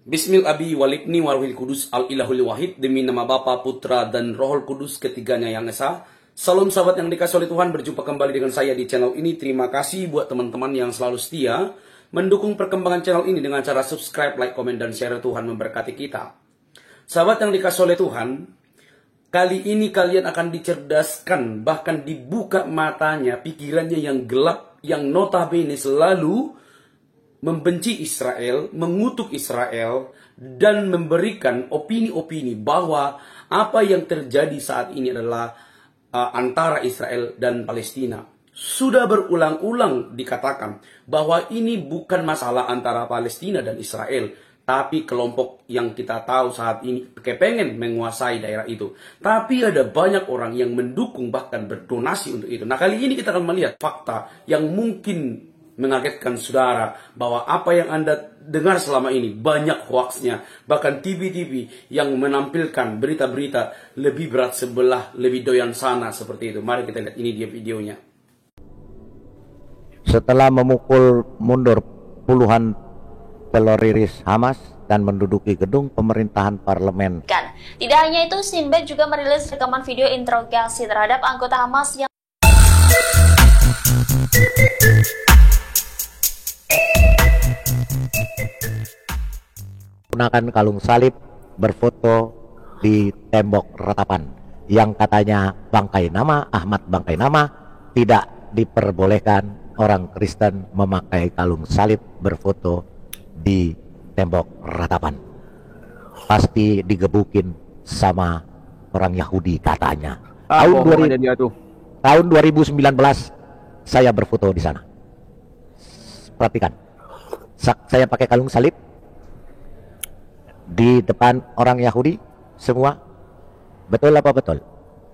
Bismil Abi Walibni Warwil Kudus Al-Ilahul Wahid. Demi nama Bapa, Putra, dan Rohul Kudus, ketiganya yang esa. Salam sahabat yang dikasih oleh Tuhan, berjumpa kembali dengan saya di channel ini. Terima kasih buat teman-teman yang selalu setia mendukung perkembangan channel ini dengan cara subscribe, like, komen, dan share. Tuhan memberkati kita. Sahabat yang dikasih oleh Tuhan, kali ini kalian akan dicerdaskan, bahkan dibuka matanya, pikirannya yang gelap, yang notabene selalu membenci Israel, mengutuk Israel, dan memberikan opini-opini bahwa apa yang terjadi saat ini adalah antara Israel dan Palestina. Sudah berulang-ulang dikatakan bahwa ini bukan masalah antara Palestina dan Israel, tapi kelompok yang kita tahu saat ini kepengen menguasai daerah itu. Tapi ada banyak orang yang mendukung, bahkan berdonasi untuk itu. Nah, kali ini kita akan melihat fakta yang mungkin mengagetkan saudara, bahwa apa yang Anda dengar selama ini banyak hoaxnya. Bahkan TV-TV yang menampilkan berita-berita lebih berat sebelah, lebih doyan sana, seperti itu. Mari kita lihat, ini dia videonya. Setelah memukul mundur puluhan teroris Hamas dan menduduki gedung pemerintahan parlemen. Tidak hanya itu, Sinbad juga merilis rekaman video interogasi terhadap anggota Hamas yang menggunakan kalung salib berfoto di tembok ratapan yang katanya bangkai nama Ahmad bangkai nama. Tidak diperbolehkan orang Kristen memakai kalung salib berfoto di tembok ratapan. Pasti digebukin sama orang Yahudi katanya. Tahun 2019 saya berfoto di sana. Perhatikan, saya pakai kalung salib di depan orang Yahudi semua. Betul apa betul?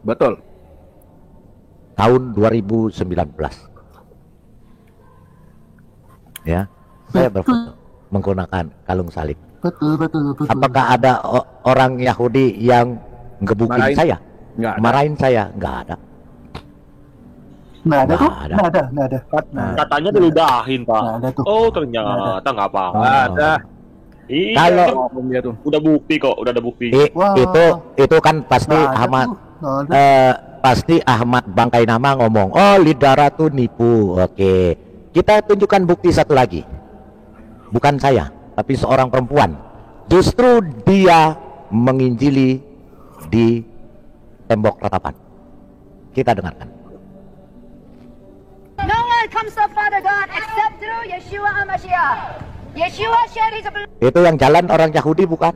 Betul. Tahun 2019. Ya, saya berfoto menggunakan kalung salib. Betul. Apakah ada orang Yahudi yang ngebukin saya? Nggak ada. Marahin saya? Nggak ada. Nggak ada tuh? Nggak ada. Nggak ada. Katanya diludahin, Pak. Nggak ada tuh. Oh, ternyata nggak apa-apa. Nggak ada. Iya, Kalau kan Dia tuh. udah bukti kok, udah ada bukti. Wah. itu kan pasti Nggak ada Ahmad tuh. Nggak ada. pasti Ahmad bangkai nama ngomong, oh Lidara tuh nipu. Oke, kita tunjukkan bukti satu lagi. Bukan saya, tapi seorang perempuan. Justru dia menginjili di tembok ratapan. Kita dengarkan. No one comes to Father God except through Yeshua HaMashiach. Yeshua shed his blood. Itu yang jalan orang Yahudi bukan?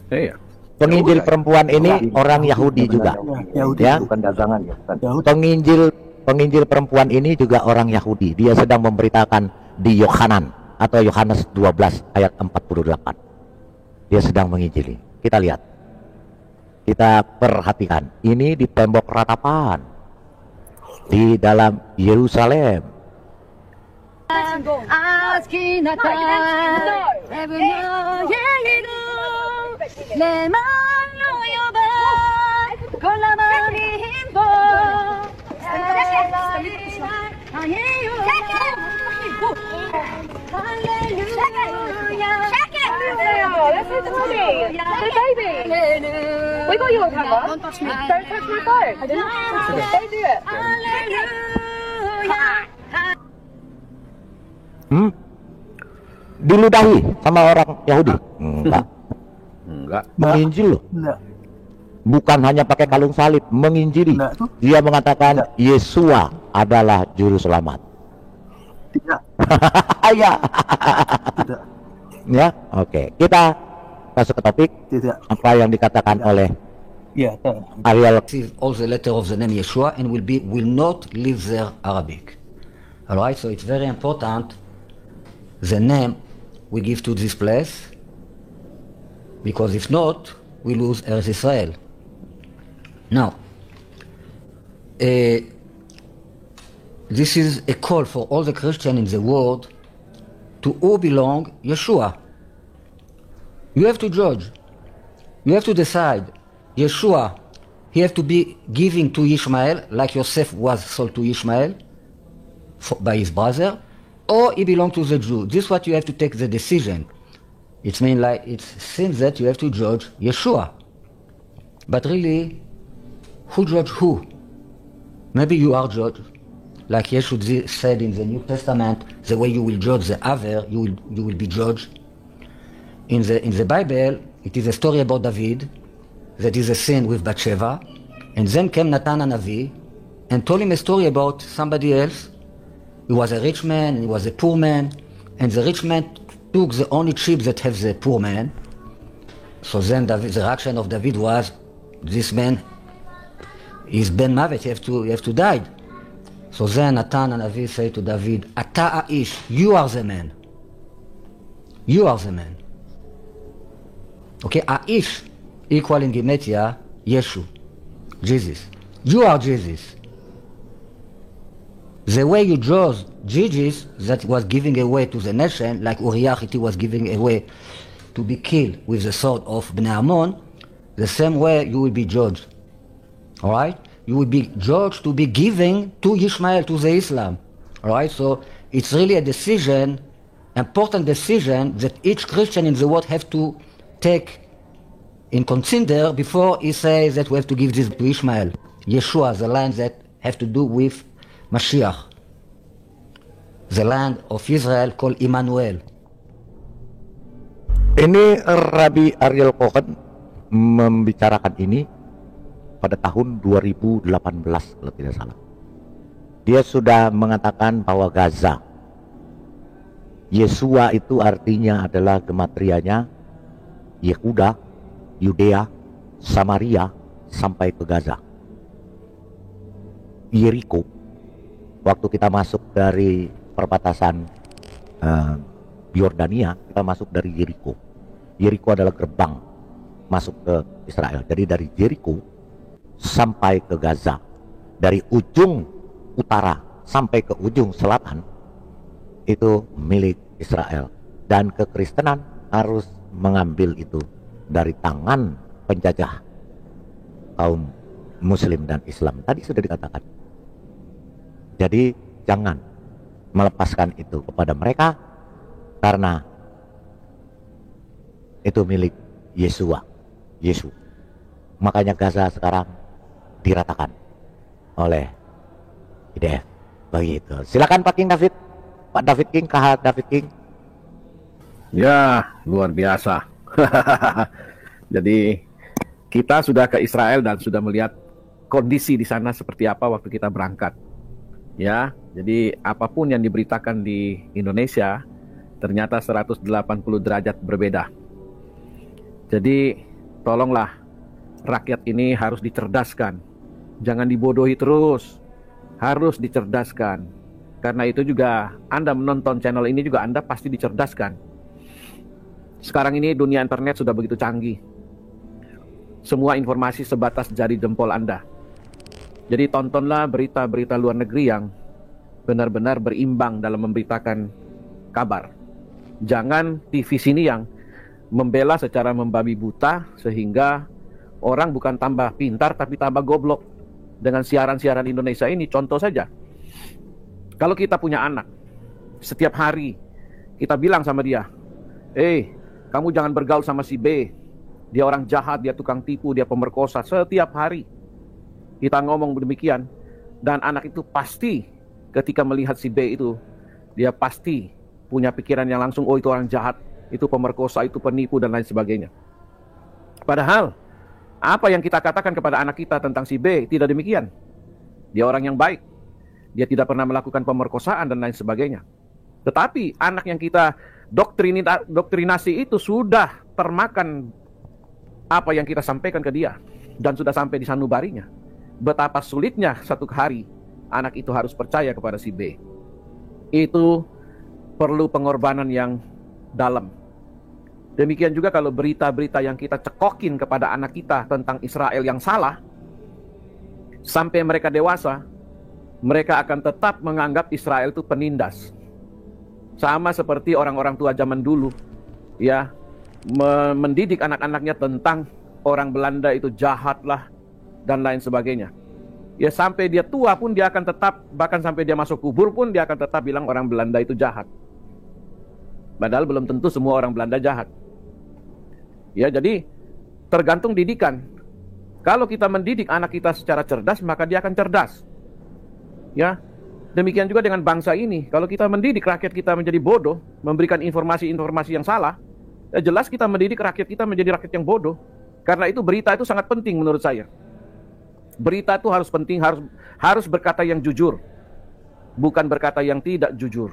Iya. Penginjil perempuan ini orang Yahudi juga. Yahudi. Ya. Bukan dagangan ya. Bukan. Yahudi. Penginjil perempuan ini juga orang Yahudi. Dia sedang memberitakan di Yohanan atau Yohanes 12 ayat 48. Dia sedang menginjili. Kita lihat. Kita perhatikan. Ini di tembok ratapan di dalam Yerusalem. We got your camera. Don't touch me. Don't touch my phone. I didn't. Don't do it. Diludahi sama orang Yahudi? Enggak. Enggak. Menginjil loh. Enggak. Bukan hanya pakai kalung salib, menginjili. Enggak tuh. Dia mengatakan Yesua adalah juru selamat. Tidak. Ya. Tidak. Ya, oke. Kita masuk ke topik. Tidak. Apa yang dikatakan oleh Iya. Ariel. Receive all the letter of the name Yeshua and will not leave their Arabic. All right, so it's very important the name we give to this place, because if not, we lose Eretz Israel. Now, this is a call for all the Christians in the world to who belong Yeshua. You have to judge. You have to decide. Yeshua, he have to be giving to Ishmael, like Yosef was sold to Ishmael by his brother, or he belongs to the Jew. This is what you have to take the decision. It means like it seems that you have to judge Yeshua. But really, who judge who? Maybe you are judged. Like Yeshua said in the New Testament, the way you will judge the other, you will be judged. In the Bible, it is a story about David, that is a sin with Bathsheba, and then came Nathan Hanavi and told him a story about somebody else. He was a rich man, and he was a poor man, and the rich man took the only sheep that has the poor man. So then the reaction of David was, this man is Ben Mavet, he have to die. So then Nathan Hanavi said to David, Ata Aish, you are the man. You are the man. Okay, Aish equal in Gematria, Yeshu, Jesus. You are Jesus. The way you judge Jesus that was giving away to the nation, like Uriah Hitti was giving away to be killed with the sword of Bnei Ammon, the same way you will be judged. Alright? You will be judged to be giving to Ishmael, to the Islam. Alright? So it's really a decision, important decision that each Christian in the world have to take in consider before he says that we have to give this to Ishmael. Yeshua, the land that have to do with Mashiach. The land of Israel called Immanuel. Ini Rabbi Ariel Cohen membicarakan ini pada tahun 2018 kalau tidak salah. Dia sudah mengatakan bahwa Gaza, Yesua itu artinya adalah gematrianya Yehuda, Yudea, Samaria sampai ke Gaza. Yeriko, waktu kita masuk dari perbatasan Yordania, kita masuk dari Yeriko. Yeriko adalah gerbang masuk ke Israel. Jadi dari Yeriko sampai ke Gaza, dari ujung utara sampai ke ujung selatan, itu milik Israel. Dan kekristenan harus mengambil itu dari tangan penjajah kaum Muslim dan Islam. Tadi sudah dikatakan. Jadi jangan melepaskan itu kepada mereka, karena itu milik Yesua, Yesus. Makanya Gaza sekarang diratakan oleh IDF. Begitu. Silakan Pak King David, Pak David King, KH David King. Ya, luar biasa. Jadi kita sudah ke Israel dan sudah melihat kondisi di sana seperti apa waktu kita berangkat. Ya, jadi apapun yang diberitakan di Indonesia ternyata 180 derajat berbeda. Jadi tolonglah, rakyat ini harus dicerdaskan. Jangan dibodohi terus. Harus dicerdaskan. Karena itu juga Anda menonton channel ini juga Anda pasti dicerdaskan. Sekarang ini dunia internet sudah begitu canggih. Semua informasi sebatas jari jempol Anda. Jadi tontonlah berita-berita luar negeri yang benar-benar berimbang dalam memberitakan kabar. Jangan TV sini yang membela secara membabi buta sehingga orang bukan tambah pintar tapi tambah goblok. Dengan siaran-siaran Indonesia ini, contoh saja. Kalau kita punya anak, setiap hari kita bilang sama dia, kamu jangan bergaul sama si B. Dia orang jahat, dia tukang tipu, dia pemerkosa. Setiap hari kita ngomong demikian. Dan anak itu pasti ketika melihat si B itu, dia pasti punya pikiran yang langsung, oh itu orang jahat, itu pemerkosa, itu penipu, dan lain sebagainya. Padahal apa yang kita katakan kepada anak kita tentang si B tidak demikian. Dia orang yang baik. Dia tidak pernah melakukan pemerkosaan dan lain sebagainya. Tetapi anak yang kita doktrinasi itu sudah termakan apa yang kita sampaikan ke dia. Dan sudah sampai di sanubarinya. Betapa sulitnya satu hari anak itu harus percaya kepada si B. Itu perlu pengorbanan yang dalam. Demikian juga kalau berita-berita yang kita cekokin kepada anak kita tentang Israel yang salah, sampai mereka dewasa, mereka akan tetap menganggap Israel itu penindas. Sama seperti orang-orang tua zaman dulu, ya, mendidik anak-anaknya tentang orang Belanda itu jahatlah dan lain sebagainya. Ya sampai dia tua pun dia akan tetap, bahkan sampai dia masuk kubur pun dia akan tetap bilang orang Belanda itu jahat. Padahal belum tentu semua orang Belanda jahat. Ya, jadi tergantung didikan. Kalau kita mendidik anak kita secara cerdas, maka dia akan cerdas. Ya, demikian juga dengan bangsa ini. Kalau kita mendidik rakyat kita menjadi bodoh, memberikan informasi-informasi yang salah, ya jelas kita mendidik rakyat kita menjadi rakyat yang bodoh. Karena itu berita itu sangat penting menurut saya. Berita itu harus penting, harus berkata yang jujur, bukan berkata yang tidak jujur.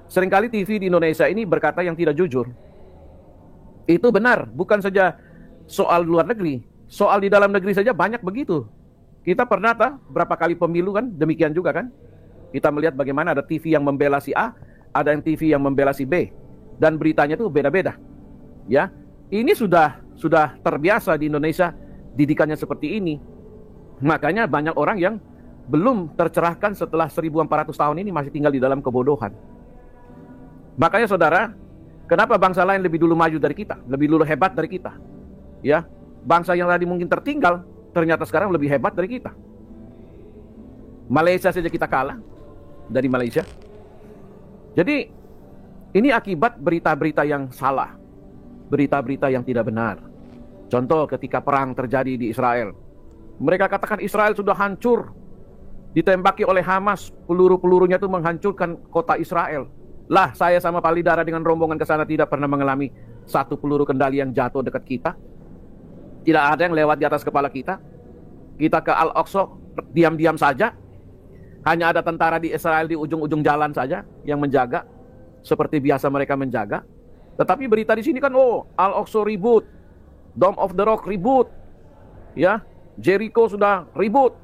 Seringkali TV di Indonesia ini berkata yang tidak jujur. Itu benar, bukan saja soal luar negeri, soal di dalam negeri saja banyak begitu. Kita pernah berapa kali pemilu kan, demikian juga kan. Kita melihat bagaimana ada TV yang membela si A, ada yang TV yang membela si B, dan beritanya itu beda-beda. Ya, ini sudah terbiasa di Indonesia didikannya seperti ini. Makanya banyak orang yang belum tercerahkan setelah 1400 tahun ini masih tinggal di dalam kebodohan. Makanya saudara, kenapa bangsa lain lebih dulu maju dari kita, lebih dulu hebat dari kita? Ya, bangsa yang tadi mungkin tertinggal, ternyata sekarang lebih hebat dari kita. Malaysia saja kita kalah dari Malaysia. Jadi ini akibat berita-berita yang salah, berita-berita yang tidak benar. Contoh ketika perang terjadi di Israel, mereka katakan Israel sudah hancur, ditembaki oleh Hamas, peluru-pelurunya itu menghancurkan kota Israel. Lah, saya sama Pak Lidara dengan rombongan ke sana tidak pernah mengalami satu peluru kendali yang jatuh dekat kita. Tidak ada yang lewat di atas kepala kita. Kita ke Al-Aqsa diam-diam saja. Hanya ada tentara di Israel di ujung-ujung jalan saja yang menjaga, seperti biasa mereka menjaga. Tetapi berita di sini kan, oh, Al-Aqsa ribut, Dome of the Rock ribut, ya, Jericho sudah ribut.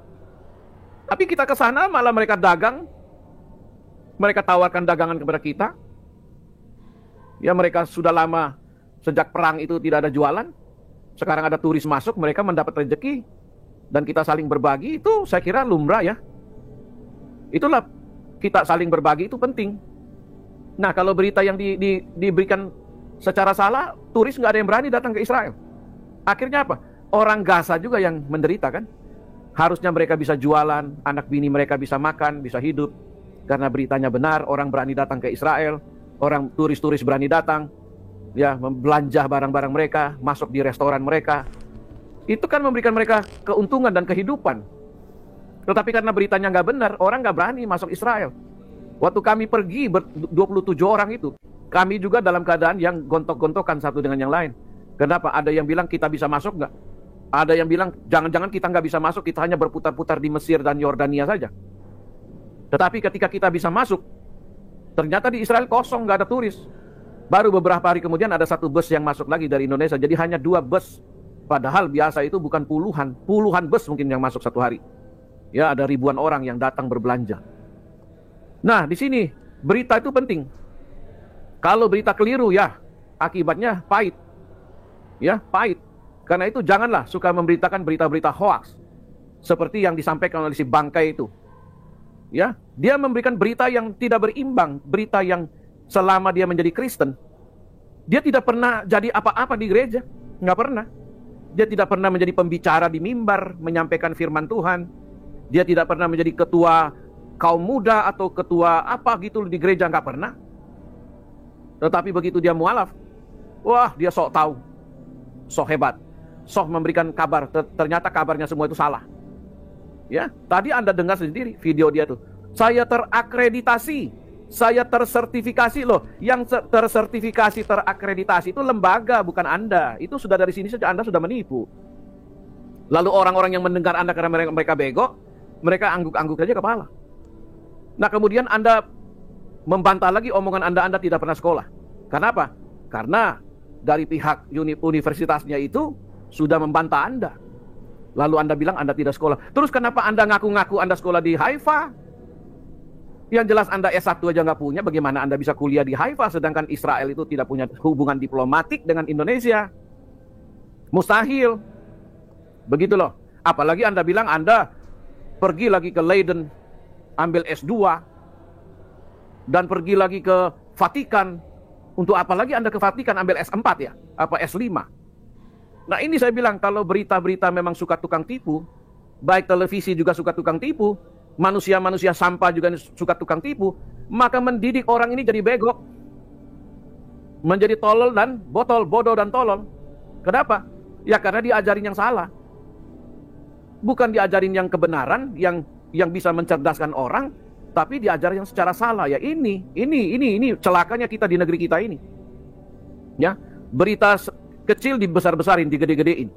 Tapi kita ke sana malah mereka dagang. Mereka tawarkan dagangan kepada kita. Ya, mereka sudah lama sejak perang itu tidak ada jualan. Sekarang ada turis masuk, mereka mendapat rezeki. Dan kita saling berbagi, itu saya kira lumrah ya. Itulah, kita saling berbagi itu penting. Nah, kalau berita yang diberikan secara salah, turis nggak ada yang berani datang ke Israel. Akhirnya apa? Orang Gaza juga yang menderita kan. Harusnya mereka bisa jualan, anak bini mereka bisa makan, bisa hidup. Karena beritanya benar, orang berani datang ke Israel, orang turis-turis berani datang, ya, membelanja barang-barang mereka, masuk di restoran mereka. Itu kan memberikan mereka keuntungan dan kehidupan. Tetapi karena beritanya nggak benar, orang nggak berani masuk Israel. Waktu kami pergi 27 orang itu, kami juga dalam keadaan yang gontok-gontokan satu dengan yang lain. Kenapa? Ada yang bilang kita bisa masuk nggak? Ada yang bilang jangan-jangan kita nggak bisa masuk, kita hanya berputar-putar di Mesir dan Yordania saja. Tetapi ketika kita bisa masuk, ternyata di Israel kosong, nggak ada turis. Baru beberapa hari kemudian ada satu bus yang masuk lagi dari Indonesia. Jadi hanya 2 bus. Padahal biasa itu bukan puluhan bus mungkin yang masuk satu hari. Ya, ada ribuan orang yang datang berbelanja. Nah, di sini berita itu penting. Kalau berita keliru, ya akibatnya pahit. Ya, pahit. Karena itu janganlah suka memberitakan berita-berita hoax seperti yang disampaikan oleh si bangkai itu. Ya, dia memberikan berita yang tidak berimbang, berita yang selama dia menjadi Kristen, dia tidak pernah jadi apa-apa di gereja, nggak pernah. Dia tidak pernah menjadi pembicara di mimbar, menyampaikan firman Tuhan. Dia tidak pernah menjadi ketua kaum muda atau ketua apa gitu di gereja, nggak pernah. Tetapi begitu dia mualaf, wah, dia sok tahu, sok hebat, sok memberikan kabar. Ternyata kabarnya semua itu salah. Ya, tadi Anda dengar sendiri video dia tuh. Saya terakreditasi, saya tersertifikasi loh. Yang tersertifikasi, terakreditasi itu lembaga, bukan Anda. Itu sudah dari sini saja Anda sudah menipu. Lalu orang-orang yang mendengar Anda karena mereka bego, mereka angguk-angguk saja kepala. Nah, kemudian Anda membantah lagi omongan Anda tidak pernah sekolah. Kenapa? Karena dari pihak universitasnya itu sudah membantah Anda. Lalu Anda bilang Anda tidak sekolah. Terus kenapa Anda ngaku-ngaku Anda sekolah di Haifa? Yang jelas Anda S1 aja nggak punya, bagaimana Anda bisa kuliah di Haifa sedangkan Israel itu tidak punya hubungan diplomatik dengan Indonesia? Mustahil. Begitu loh. Apalagi Anda bilang Anda pergi lagi ke Leiden ambil S2 dan pergi lagi ke Vatikan. Untuk apa lagi Anda ke Vatikan ambil S4 ya? Apa S5? Nah, ini saya bilang kalau berita-berita memang suka tukang tipu, baik televisi juga suka tukang tipu, manusia-manusia sampah juga suka tukang tipu, maka mendidik orang ini jadi begok, menjadi tolol dan botol, bodoh dan tolol. Kenapa? Ya karena diajarin yang salah. Bukan diajarin yang kebenaran, yang bisa mencerdaskan orang, tapi diajarin yang secara salah. Ya ini celakanya kita di negeri kita ini. Ya, berita kecil dibesar-besarin, digede-gedein.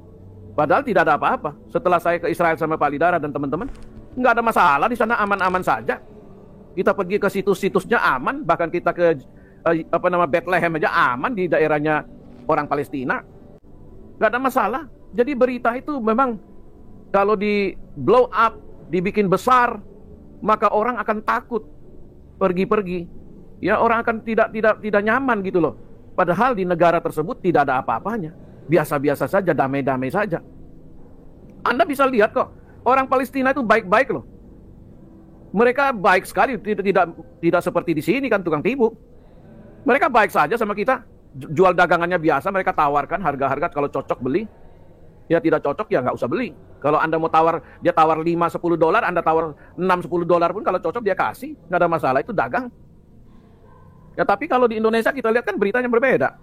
Padahal tidak ada apa-apa. Setelah saya ke Israel sama Pak Lidara dan teman-teman, nggak ada masalah di sana, aman-aman saja. Kita pergi ke situs-situsnya aman, bahkan kita ke Bethlehem aja aman di daerahnya orang Palestina. Nggak ada masalah. Jadi berita itu memang kalau di blow up, dibikin besar, maka orang akan takut pergi-pergi. Ya, orang akan tidak nyaman gitu loh. Padahal di negara tersebut tidak ada apa-apanya. Biasa-biasa saja, damai-damai saja. Anda bisa lihat kok, orang Palestina itu baik-baik loh. Mereka baik sekali, tidak seperti di sini kan tukang tipu. Mereka baik saja sama kita. Jual dagangannya biasa, mereka tawarkan harga-harga, kalau cocok beli. Ya tidak cocok ya nggak usah beli. Kalau Anda mau dia tawar 5-10 dolar, Anda tawar 6-10 dolar pun kalau cocok dia kasih. Nggak ada masalah, itu dagang. Ya tapi kalau di Indonesia kita lihat kan beritanya berbeda.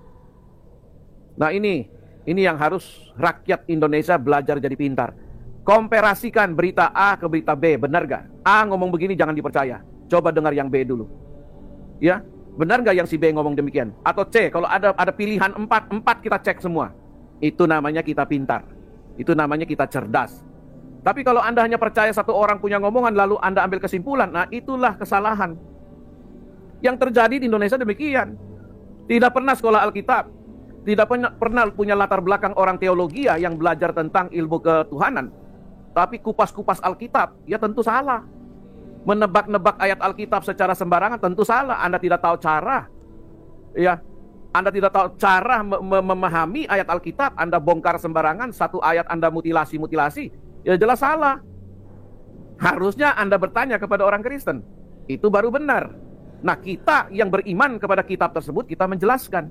Nah ini yang harus rakyat Indonesia belajar jadi pintar. Komparasikan berita A ke berita B, benar gak? A ngomong begini jangan dipercaya. Coba dengar yang B dulu. Ya, benar gak yang si B ngomong demikian? Atau C, kalau ada pilihan 4 kita cek semua. Itu namanya kita pintar. Itu namanya kita cerdas. Tapi kalau Anda hanya percaya satu orang punya ngomongan lalu Anda ambil kesimpulan, nah itulah kesalahan. Yang terjadi di Indonesia demikian. Tidak pernah sekolah Alkitab, tidak pernah punya latar belakang orang teologi yang belajar tentang ilmu ketuhanan. Tapi kupas-kupas Alkitab, ya tentu salah. Menebak-nebak ayat Alkitab secara sembarangan tentu salah. Anda tidak tahu cara. Ya, Anda tidak tahu cara memahami ayat Alkitab. Anda bongkar sembarangan, satu ayat Anda mutilasi. Ya jelas salah. Harusnya Anda bertanya kepada orang Kristen. Itu baru benar. Nah kita yang beriman kepada kitab tersebut, kita menjelaskan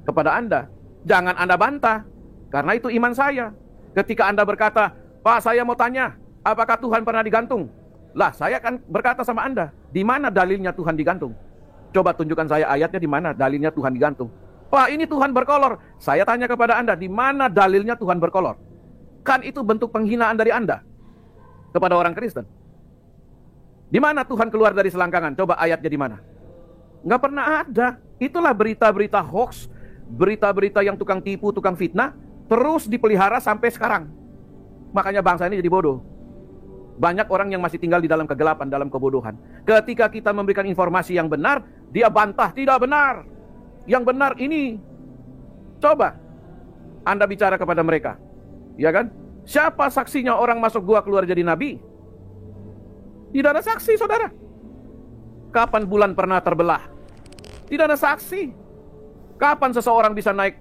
kepada Anda. Jangan Anda bantah, karena itu iman saya. Ketika Anda berkata, Pak saya mau tanya, apakah Tuhan pernah digantung? Lah saya akan berkata sama Anda, di mana dalilnya Tuhan digantung? Coba tunjukkan saya ayatnya di mana dalilnya Tuhan digantung. Pak ini Tuhan berkolor. Saya tanya kepada Anda, di mana dalilnya Tuhan berkolor? Kan itu bentuk penghinaan dari Anda kepada orang Kristen. Di mana Tuhan keluar dari selangkangan? Coba ayatnya di mana? Nggak pernah ada. Itulah berita-berita hoax, berita-berita yang tukang tipu, tukang fitnah, terus dipelihara sampai sekarang. Makanya bangsa ini jadi bodoh. Banyak orang yang masih tinggal di dalam kegelapan, dalam kebodohan. Ketika kita memberikan informasi yang benar, dia bantah, tidak benar. Yang benar ini. Coba Anda bicara kepada mereka. Ya kan? Siapa saksinya orang masuk gua keluar jadi nabi? Tidak ada saksi, saudara. Kapan bulan pernah terbelah? Tidak ada saksi. Kapan seseorang bisa naik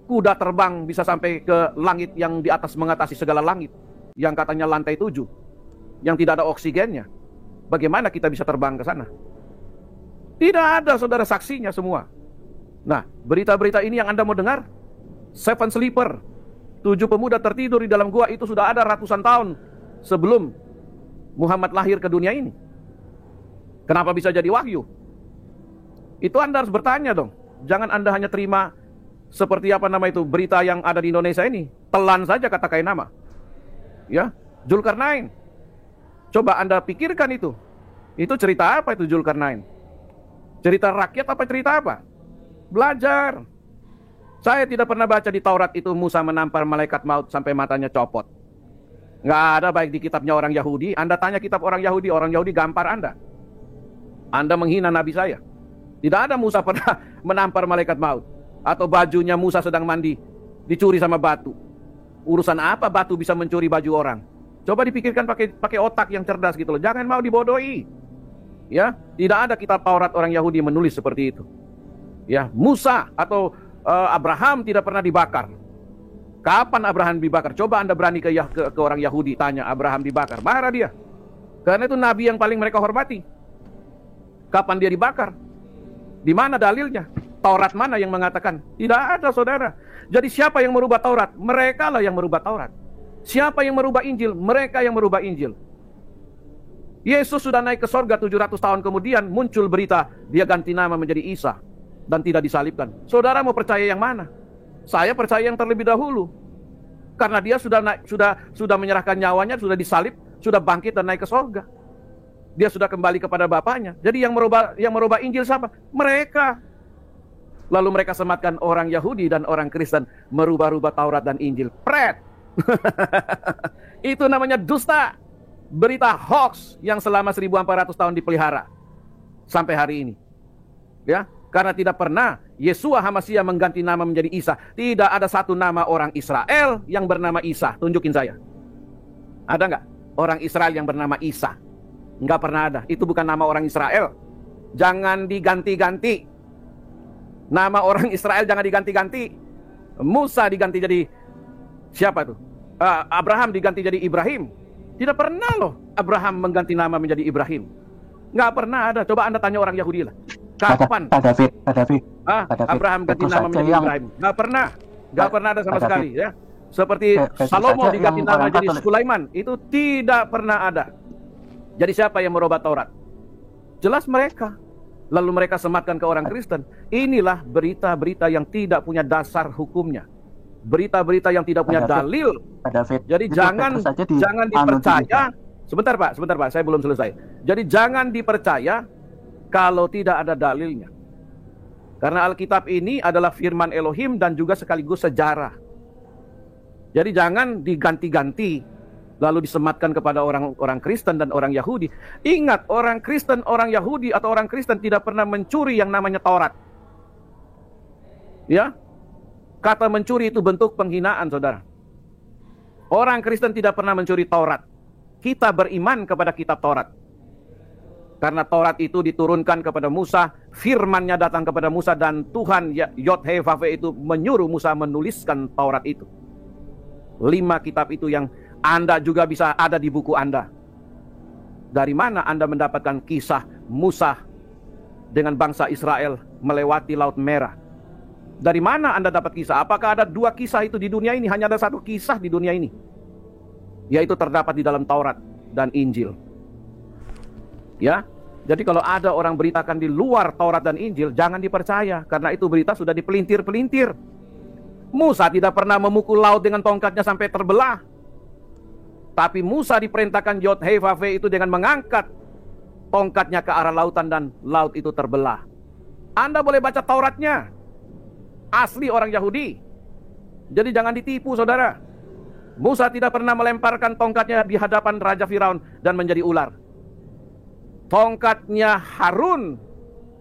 kuda terbang, bisa sampai ke langit yang di atas mengatasi segala langit, yang katanya lantai 7, yang tidak ada oksigennya? Bagaimana kita bisa terbang ke sana? Tidak ada, saudara, saksinya semua. Nah, berita-berita ini yang Anda mau dengar, 7 sleeper, 7 pemuda tertidur di dalam gua, itu sudah ada ratusan tahun sebelum Muhammad lahir ke dunia ini. Kenapa bisa jadi wahyu? Itu Anda harus bertanya dong. Jangan Anda hanya terima seperti berita yang ada di Indonesia ini. Telan saja kata kain nama. Ya, Zulkarnain. Coba Anda pikirkan itu. Itu cerita apa itu Zulkarnain? Cerita rakyat apa cerita apa? Belajar. Saya tidak pernah baca di Taurat itu Musa menampar malaikat maut sampai matanya copot. Nggak ada baik di kitabnya orang Yahudi. Anda tanya kitab orang Yahudi gampar Anda. Anda menghina Nabi saya. Tidak ada Musa pernah menampar malaikat maut. Atau bajunya Musa sedang mandi, dicuri sama batu. Urusan apa batu bisa mencuri baju orang? Coba dipikirkan pakai otak yang cerdas gitu loh. Jangan mau dibodohi. Ya, tidak ada kitab Taurat orang Yahudi menulis seperti itu. Ya, Musa atau Abraham tidak pernah dibakar. Kapan Abraham dibakar? Coba Anda berani ke orang Yahudi tanya Abraham dibakar, marah dia. Karena itu nabi yang paling mereka hormati. Kapan dia dibakar? Di mana dalilnya? Taurat mana yang mengatakan? Tidak ada, saudara. Jadi siapa yang merubah Taurat? Mereka lah yang merubah Taurat. Siapa yang merubah Injil? Mereka yang merubah Injil. Yesus sudah naik ke sorga 700 tahun kemudian muncul berita dia ganti nama menjadi Isa dan tidak disalibkan. Saudara mau percaya yang mana? Saya percaya yang terlebih dahulu. Karena dia sudah menyerahkan nyawanya, sudah disalib, sudah bangkit dan naik ke sorga. Dia sudah kembali kepada Bapaknya. Jadi yang merubah Injil siapa? Mereka. Lalu mereka sematkan orang Yahudi dan orang Kristen merubah-rubah Taurat dan Injil. Pret. Itu namanya dusta. Berita hoax yang selama 1400 tahun dipelihara sampai hari ini. Ya, karena tidak pernah Yeshua HaMashiach mengganti nama menjadi Isa. Tidak ada satu nama orang Israel yang bernama Isa. Tunjukin saya. Ada nggak orang Israel yang bernama Isa? Nggak pernah ada. Itu bukan nama orang Israel. Jangan diganti-ganti. Nama orang Israel jangan diganti-ganti. Musa diganti jadi siapa tuh? Abraham diganti jadi Ibrahim. Tidak pernah loh Abraham mengganti nama menjadi Ibrahim. Nggak pernah ada. Coba Anda tanya orang Yahudi lah. Kapan? Pak David. Abraham ganti nama menjadi Ibrahim. Nggak pernah. Nggak pernah ada sama sekali. Ya. Seperti Salomo diganti nama jadi Sulaiman. Itu tidak pernah ada. Jadi siapa yang merubah Taurat? Jelas mereka. Lalu mereka sematkan ke orang Kristen. Inilah berita-berita yang tidak punya dasar hukumnya. Berita-berita yang tidak punya dalil. Jadi jangan dipercaya. Sebentar Pak, saya belum selesai. Jadi jangan dipercaya kalau tidak ada dalilnya. Karena Alkitab ini adalah firman Elohim dan juga sekaligus sejarah. Jadi jangan diganti-ganti lalu disematkan kepada orang Kristen dan orang Yahudi. Ingat, orang Kristen, orang Yahudi atau orang Kristen tidak pernah mencuri yang namanya Taurat. Ya. Kata mencuri itu bentuk penghinaan, saudara. Orang Kristen tidak pernah mencuri Taurat. Kita beriman kepada kitab Taurat. Karena Taurat itu diturunkan kepada Musa, firman-Nya datang kepada Musa, dan Tuhan Yod-Heh-Vav-He itu menyuruh Musa menuliskan Taurat itu. 5 kitab itu yang Anda juga bisa ada di buku Anda. Dari mana Anda mendapatkan kisah Musa dengan bangsa Israel melewati Laut Merah? Dari mana Anda dapat kisah? Apakah ada 2 kisah itu di dunia ini? Hanya ada 1 kisah di dunia ini, yaitu terdapat di dalam Taurat dan Injil. Ya, jadi kalau ada orang beritakan di luar Taurat dan Injil, jangan dipercaya, karena itu berita sudah dipelintir-pelintir. Musa tidak pernah memukul laut dengan tongkatnya sampai terbelah. Tapi Musa diperintahkan Yod-Heh-Vav-He itu dengan mengangkat tongkatnya ke arah lautan dan laut itu terbelah. Anda boleh baca Tauratnya. Asli orang Yahudi. Jadi jangan ditipu, saudara. Musa tidak pernah melemparkan tongkatnya di hadapan Raja Firaun dan menjadi ular. Tongkatnya Harun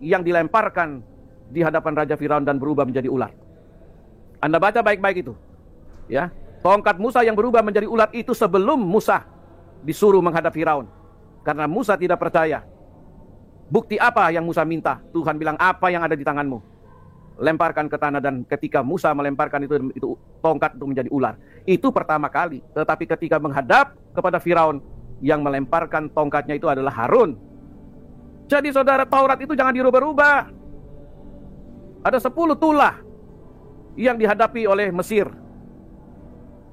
yang dilemparkan di hadapan Raja Firaun dan berubah menjadi ular. Anda baca baik-baik itu. Ya, tongkat Musa yang berubah menjadi ular itu sebelum Musa disuruh menghadap Firaun. Karena Musa tidak percaya. Bukti apa yang Musa minta? Tuhan bilang, apa yang ada di tanganmu? Lemparkan ke tanah, dan ketika Musa melemparkan itu tongkat itu menjadi ular. Itu pertama kali. Tetapi ketika menghadap kepada Firaun, yang melemparkan tongkatnya itu adalah Harun. Jadi saudara, Taurat itu jangan dirubah-rubah. Ada 10 tulah yang dihadapi oleh Mesir.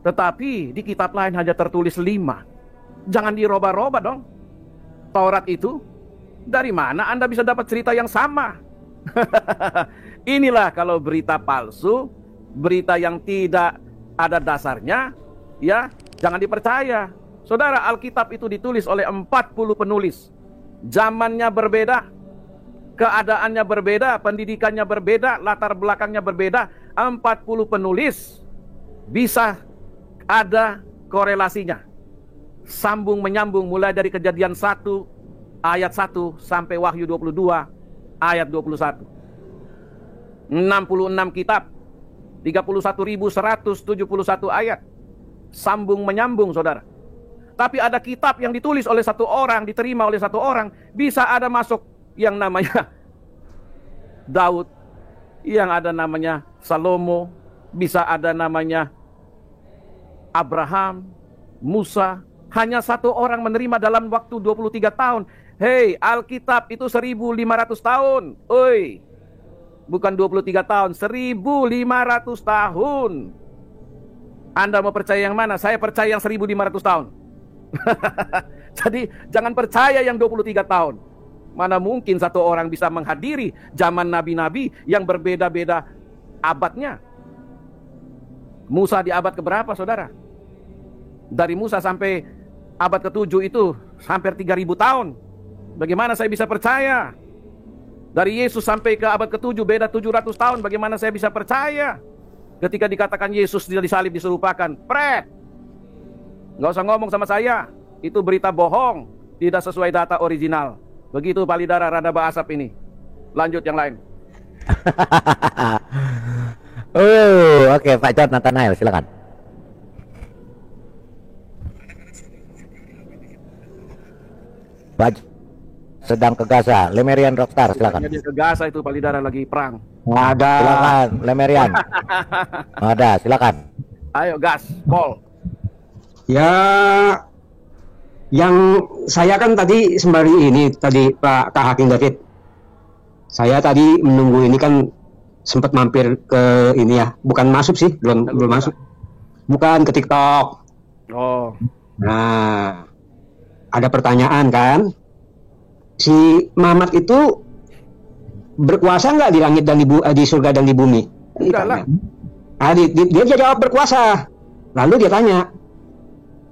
Tetapi di kitab lain hanya tertulis 5. Jangan dirubah-rubah dong. Taurat itu, dari mana Anda bisa dapat cerita yang sama? Inilah kalau berita palsu, berita yang tidak ada dasarnya, ya, jangan dipercaya. Saudara, Alkitab itu ditulis oleh 40 penulis. Zamannya berbeda, keadaannya berbeda, pendidikannya berbeda, latar belakangnya berbeda. 40 penulis bisa ada korelasinya. Sambung menyambung mulai dari Kejadian 1 ayat 1 sampai Wahyu 22 ayat 21. 66 kitab, 31.171 ayat. Sambung menyambung, saudara. Tapi ada kitab yang ditulis oleh 1 orang, diterima oleh 1 orang, bisa ada masuk yang namanya Daud, yang ada namanya Salomo, bisa ada namanya Abraham, Musa. Hanya 1 orang menerima dalam waktu 23 tahun. Hei, Alkitab itu 1.500 tahun. Oi, bukan 23 tahun, 1.500 tahun. Anda mau percaya yang mana? Saya percaya yang 1500 tahun. Jadi jangan percaya yang 23 tahun. Mana mungkin satu orang bisa menghadiri zaman nabi-nabi yang berbeda-beda abadnya. Musa di abad keberapa, saudara? Dari Musa sampai abad ke-7 itu hampir 3000 tahun. Bagaimana saya bisa percaya? Dari Yesus sampai ke abad ke-7 beda 700 tahun. Bagaimana saya bisa percaya? Ketika dikatakan Yesus disalib diserupakan, pret. Nggak usah ngomong sama saya. Itu berita bohong, tidak sesuai data original. Begitu Palidara Radaba Asap ini. Lanjut yang lain. Oke, Pak John Nathanael, silakan. Pak sedang ke Gaza. Lemerian Rockstar, silakan. Dia ke Gaza itu Palidara lagi perang. Ada. Silakan, Lemerian. Ada, silakan. Ayo gas, call. Ya, yang saya kan tadi sembari ini tadi Pak Kak Hakim David. Saya tadi menunggu ini kan sempat mampir ke ini ya, bukan masuk sih, belum masuk. Bukan ke TikTok. Oh. Nah, ada pertanyaan kan? Si Mamat itu berkuasa nggak di langit dan di surga dan di bumi? Enggak lah. Nah, dia jawab berkuasa. Lalu dia tanya,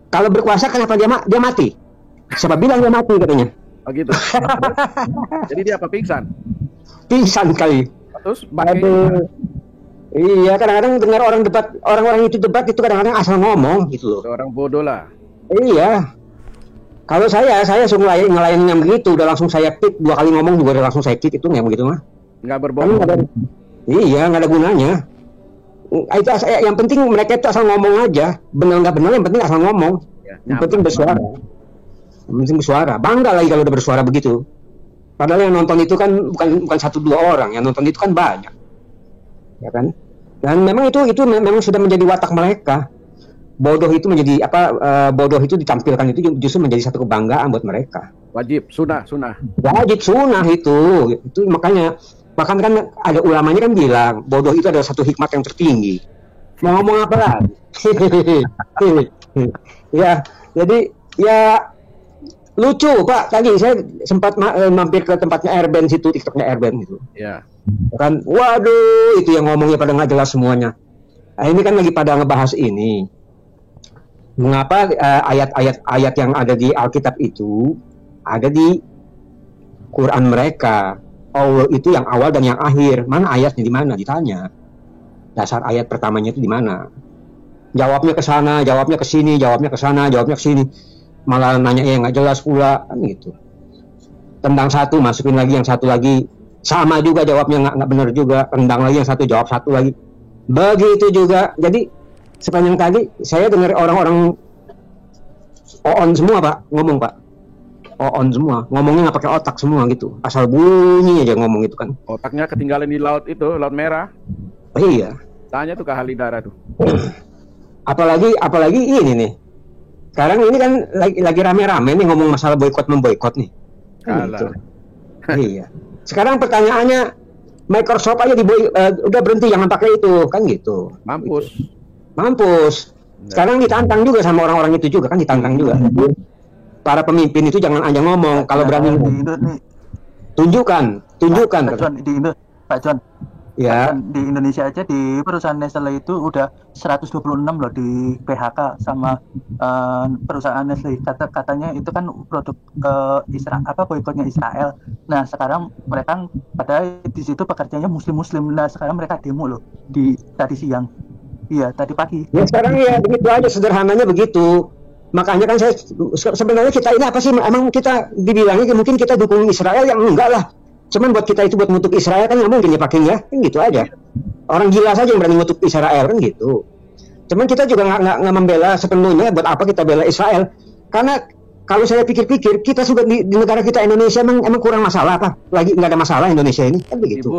kalau berkuasa kenapa dia mati? Siapa bilang dia mati katanya? Oh gitu. Jadi dia apa, pingsan? Pingsan kali. Terus iya, kadang-kadang dengar orang itu debat itu kadang-kadang asal ngomong gitu loh. Orang bodoh lah. Iya. Kalau saya suruh ngelayanin yang begitu, udah langsung saya kick, 2 kali ngomong juga udah langsung saya kick, itu nggak begitu mah. Nggak berbohong. Iya, nggak ada gunanya. Itu yang penting mereka itu asal ngomong aja, benar nggak benar yang penting asal ngomong. Ya, yang penting bersuara. Yang penting bersuara. Bangga lagi kalau udah bersuara begitu. Padahal yang nonton itu kan bukan 1-2 orang, yang nonton itu kan banyak, ya kan? Dan memang itu memang sudah menjadi watak mereka. Bodoh itu menjadi bodoh itu ditampilkan itu justru menjadi satu kebanggaan buat mereka. Wajib, sunnah. Wajib sunnah itu makanya. Bahkan kan ada ulamanya kan bilang bodoh itu adalah satu hikmat yang tertinggi. Mau ngomong apa lagi? Ya, jadi ya lucu Pak. Tadi saya sempat mampir ke tempatnya Airben situ, TikToknya Airben gitu. Ya. Kan, waduh, itu yang ngomongnya pada nggak jelas semuanya. Nah, ini kan lagi pada ngebahas ini. Mengapa ayat-ayat yang ada di Alkitab itu ada di Quran mereka? Allah itu yang awal dan yang akhir. Mana ayatnya di mana? Ditanya. Dasar ayat pertamanya itu di mana? Jawabnya ke sana, jawabnya ke sini, jawabnya ke sana, jawabnya ke sini. Malah nanya yang nggak jelas pula, kan gitu. Tendang satu, masukin lagi yang satu lagi. Sama juga jawabnya nggak benar juga. Tendang lagi yang satu, jawab satu lagi. Begitu juga. Jadi sepanjang tadi saya dengar orang-orang on semua Pak, ngomong Pak. On semua, ngomongnya nggak pakai otak semua gitu, asal bunyi aja ngomong itu kan. Otaknya ketinggalan di laut itu, laut merah. Oh, iya. Tanya tuh ke Halidara tuh. apalagi ini nih. Sekarang ini kan lagi rame-rame nih ngomong masalah boykot memboykot nih. Gitu. Iya. Sekarang pertanyaannya Microsoft aja udah berhenti jangan pakai itu kan gitu. Mampus. Gitu. Mampus. Sekarang ditantang juga sama orang-orang itu juga kan ditantang juga. Para pemimpin itu jangan aja ngomong, kalau berani tunjukkan. Pak John, ya. Di Indonesia aja di perusahaan Nestle itu udah 126 loh di PHK sama perusahaan Nestle. Katanya itu kan produk boikotnya Israel. Nah sekarang mereka pada di situ pekerjanya muslim. Nah sekarang mereka demo loh di tadi siang. Iya tadi pagi. Ya sekarang ya begitu aja, sederhananya begitu. Makanya kan saya sebenarnya kita ini apa sih, emang kita dibilangnya mungkin kita dukung Israel, yang enggak lah. Cuman buat kita itu buat ngutuk Israel kan nggak mungkin ya pakainya, kan gitu aja. Orang gila saja yang berani ngutuk Israel kan gitu. Cuman kita juga nggak membela sepenuhnya. Buat apa kita bela Israel? Karena kalau saya pikir-pikir kita sudah di negara kita Indonesia emang kurang masalah apa? Lagi nggak ada masalah Indonesia ini kan begitu.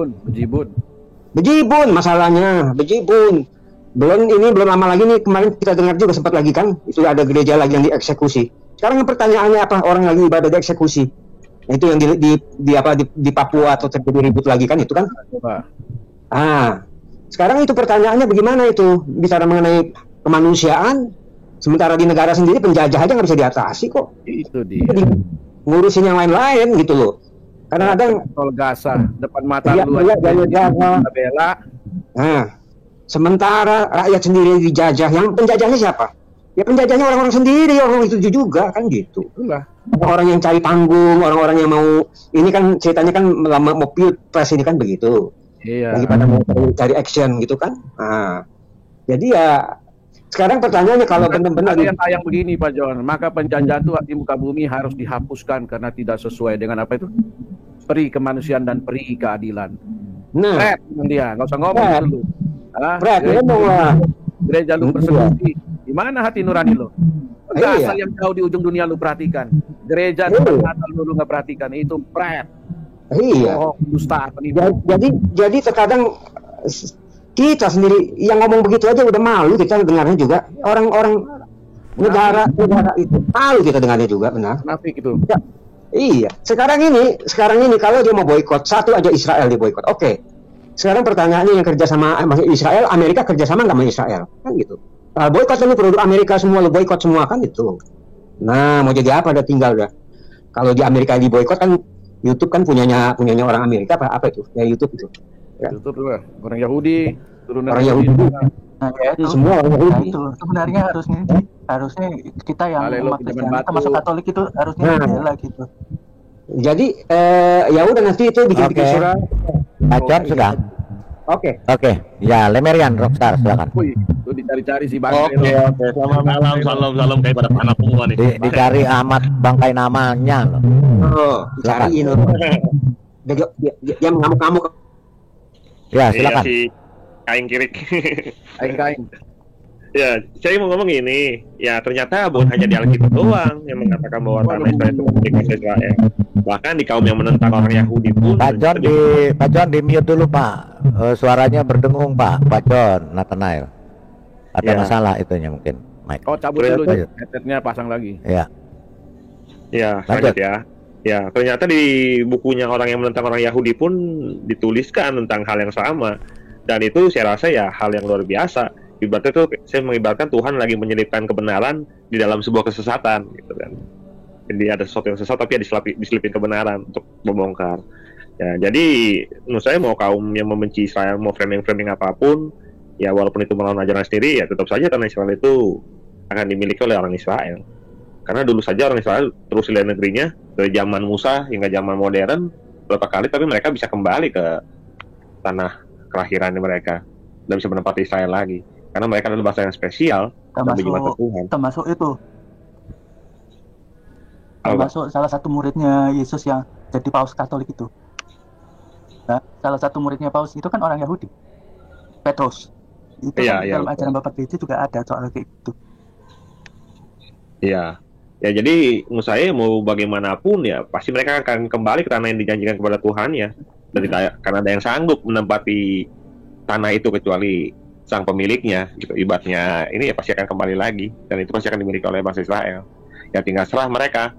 Bejibun masalahnya, bejibun. Belum lama lagi nih, kemarin kita dengar juga sempat lagi kan itu ada gereja lagi yang dieksekusi. Sekarang pertanyaannya apa? Orang lagi ibadah dieksekusi. Nah, itu yang di Papua atau terjadi ribut lagi kan itu kan? Sekarang itu pertanyaannya bagaimana itu bicara mengenai kemanusiaan, sementara di negara sendiri penjajah aja nggak bisa diatasi kok. Itu dia. Ngurusin yang lain-lain gitu loh. Kadang-kadang tol Gaza depan mata iya, lu iya, aja iya, iya. bela. Nah, sementara rakyat sendiri dijajah, yang penjajahnya siapa? Ya penjajahnya orang-orang sendiri, orang itu juga kan gitu. Itulah. Orang yang cari panggung, orang-orang yang mau ini kan ceritanya kan mau pilpres ini kan begitu. Iya. Lagi pada mau cari action gitu kan. Nah, jadi ya sekarang pertanyaannya kalau benar-benar ada yang tayang begini Pak John, maka penjajahan itu di muka bumi harus dihapuskan karena tidak sesuai dengan apa itu? Peri kemanusiaan dan peri keadilan. Nah, Fred, dia nggak usah ngomong dulu. Fred, ngomong lah. Gereja lu persekusi. Di mana hati nurani lo? Iya. Asal yang jauh di ujung dunia lu perhatikan. Gereja depan mata lu nggak perhatikan. Itu Fred. Iya. Oh, dusta, penipu. Jadi terkadang kita sendiri yang ngomong begitu aja udah malu kita dengarnya juga. Orang-orang negara itu malu kita dengarnya juga, benar. Nafik itu. Ya, iya. Sekarang ini kalau dia mau boikot, satu aja Israel dia boikot. Oke. Sekarang pertanyaannya yang kerja sama Israel, Amerika kerja sama nggak sama Israel? Kan gitu. Boikot ini produk Amerika semua, lu boikot semua kan itu. Nah, mau jadi apa? Udah tinggal dah. Kalau di Amerika di boikot kan YouTube kan punyanya orang Amerika apa itu? Ya YouTube itu. Ya. YouTube lah. Orang Yahudi, turunan orang Yahudi. Nah, ya itu. Semua orang Yahudi. Nah, itu sebenarnya harusnya kita yang umat Kristen, termasuk Katolik itu harusnya bela gitu. Jadi ya udah nanti itu bikin surat. Pak John sudah. Oke. Ya, Lemerian Rockstar silakan. Wih, itu dicari-cari si Bang. Oke. Selamat malam, salam kayak pada anak semua nih. Dicari amat bangkai namanya loh. Oh, cariin loh. Dia mengamuk-ngamuk. Ya, silakan. Iya, si kain kirik. Kain. Ya, saya mau ngomong ini. Ya, ternyata bukan hanya di Alkitab doang yang mengatakan bahwa tanah Israel itu milik bangsa Israel. Bahkan di kaum yang menentang orang Yahudi pun. Pak John di mute dulu Pak. Suaranya berdengung Pak John Nathanael. Ada masalah itunya mungkin. Mike. Oh, cabut dulu headsetnya pasang lagi. Ya. Ya, lanjut ya. Ya, ternyata di bukunya orang yang menentang orang Yahudi pun dituliskan tentang hal yang sama. Dan itu saya rasa ya hal yang luar biasa. Ibaratnya itu saya mengibaratkan Tuhan lagi menyelipkan kebenaran di dalam sebuah kesesatan gitu kan. Jadi ada sesuatu yang sesat tapi diselipin kebenaran untuk membongkar. Ya, jadi menurut saya mau kaum yang membenci Israel, mau framing apapun, ya walaupun itu melawan ajaran sendiri, ya tetap saja tanah Israel itu akan dimiliki oleh orang Israel. Karena dulu saja orang Israel terus lihat negerinya dari zaman Musa hingga zaman modern berapa kali, tapi mereka bisa kembali ke tanah kelahiran mereka dan bisa menempati Israel lagi. Karena mereka adalah bangsa yang spesial termasuk itu. Termasuk salah satu muridnya Yesus yang jadi paus Katolik itu. Nah, salah satu muridnya paus itu kan orang Yahudi. Petrus. Itu dalam ajaran Bapak Gereja juga ada soal kayak gitu. Iya. Ya jadi menurut saya mau bagaimanapun ya pasti mereka akan kembali ke tanah yang dijanjikan kepada Tuhan ya. Karena ada yang sanggup menempati tanah itu kecuali sang pemiliknya gitu. Ibaratnya ini ya pasti akan kembali lagi dan itu pasti akan dimiliki oleh bangsa Israel. Ya tinggal serah mereka.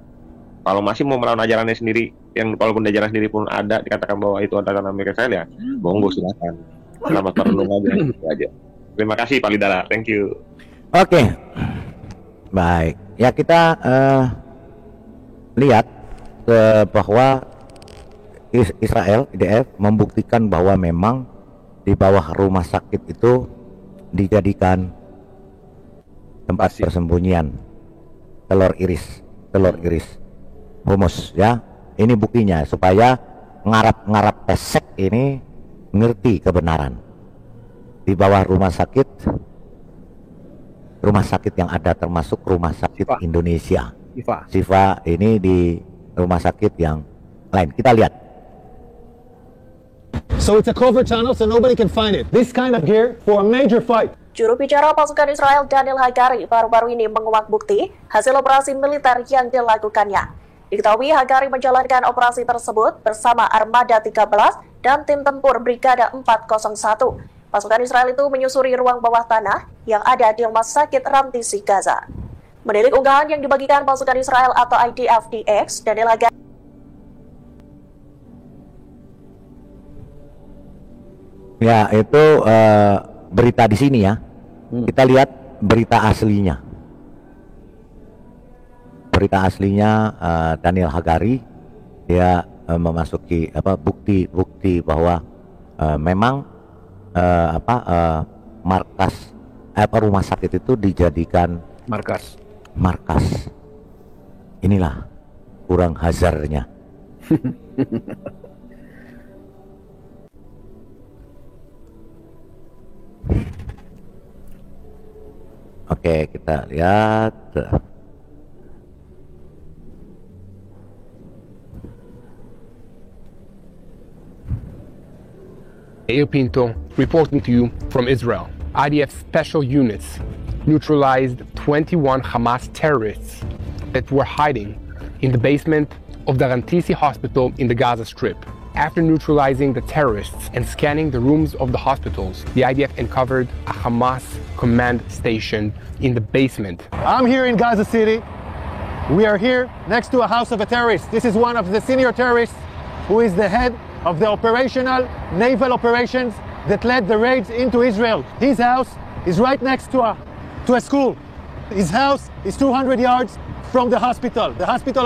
Kalau masih mau melawan ajarannya sendiri, yang walaupun ajaran sendiri pun ada dikatakan bahwa itu adalah tanah milik Israel ya, monggo silakan. Selamat merenung aja. Terima kasih Pak Lidara, thank you. Oke. Baik. Ya kita lihat bahwa Israel IDF membuktikan bahwa memang di bawah rumah sakit itu dijadikan tempat persembunyian telur iris humus ya. Ini buktinya supaya ngarap pesek ini ngerti kebenaran. Di bawah rumah sakit yang ada termasuk rumah sakit Sifa. Indonesia Sifa ini di rumah sakit yang lain. Kita lihat. So it's a covert tunnel so nobody can find it. This kind of gear for a major fight. Juru bicara pasukan Israel Daniel Hagari baru-baru ini menguak bukti hasil operasi militer yang dilakukannya. Diketahui Hagari menjalankan operasi tersebut bersama Armada 13 dan tim tempur Brigade 401. Pasukan Israel itu menyusuri ruang bawah tanah yang ada di rumah sakit Rantisi Gaza. Menilik unggahan yang dibagikan pasukan Israel atau IDF di X, Daniel Hagari ya itu berita di sini ya. Kita lihat berita aslinya. Berita aslinya Daniel Hagari, dia memasuki bukti bahwa memang markas rumah sakit itu dijadikan markas. Inilah kurang hazardnya. Oke, kita lihat. Yair Pinto reporting to you from Israel. IDF special units neutralized 21 Hamas terrorists that were hiding in the basement of the Rantisi hospital in the Gaza Strip. After neutralizing the terrorists and scanning the rooms of the hospitals, the IDF uncovered a Hamas command station in the basement. I'm here in Gaza City. We are here next to a house of a terrorist. This is one of the senior terrorists who is the head of the operational naval operations that led the raids into Israel. His house is right next to a school. His house is 200 yards from the hospital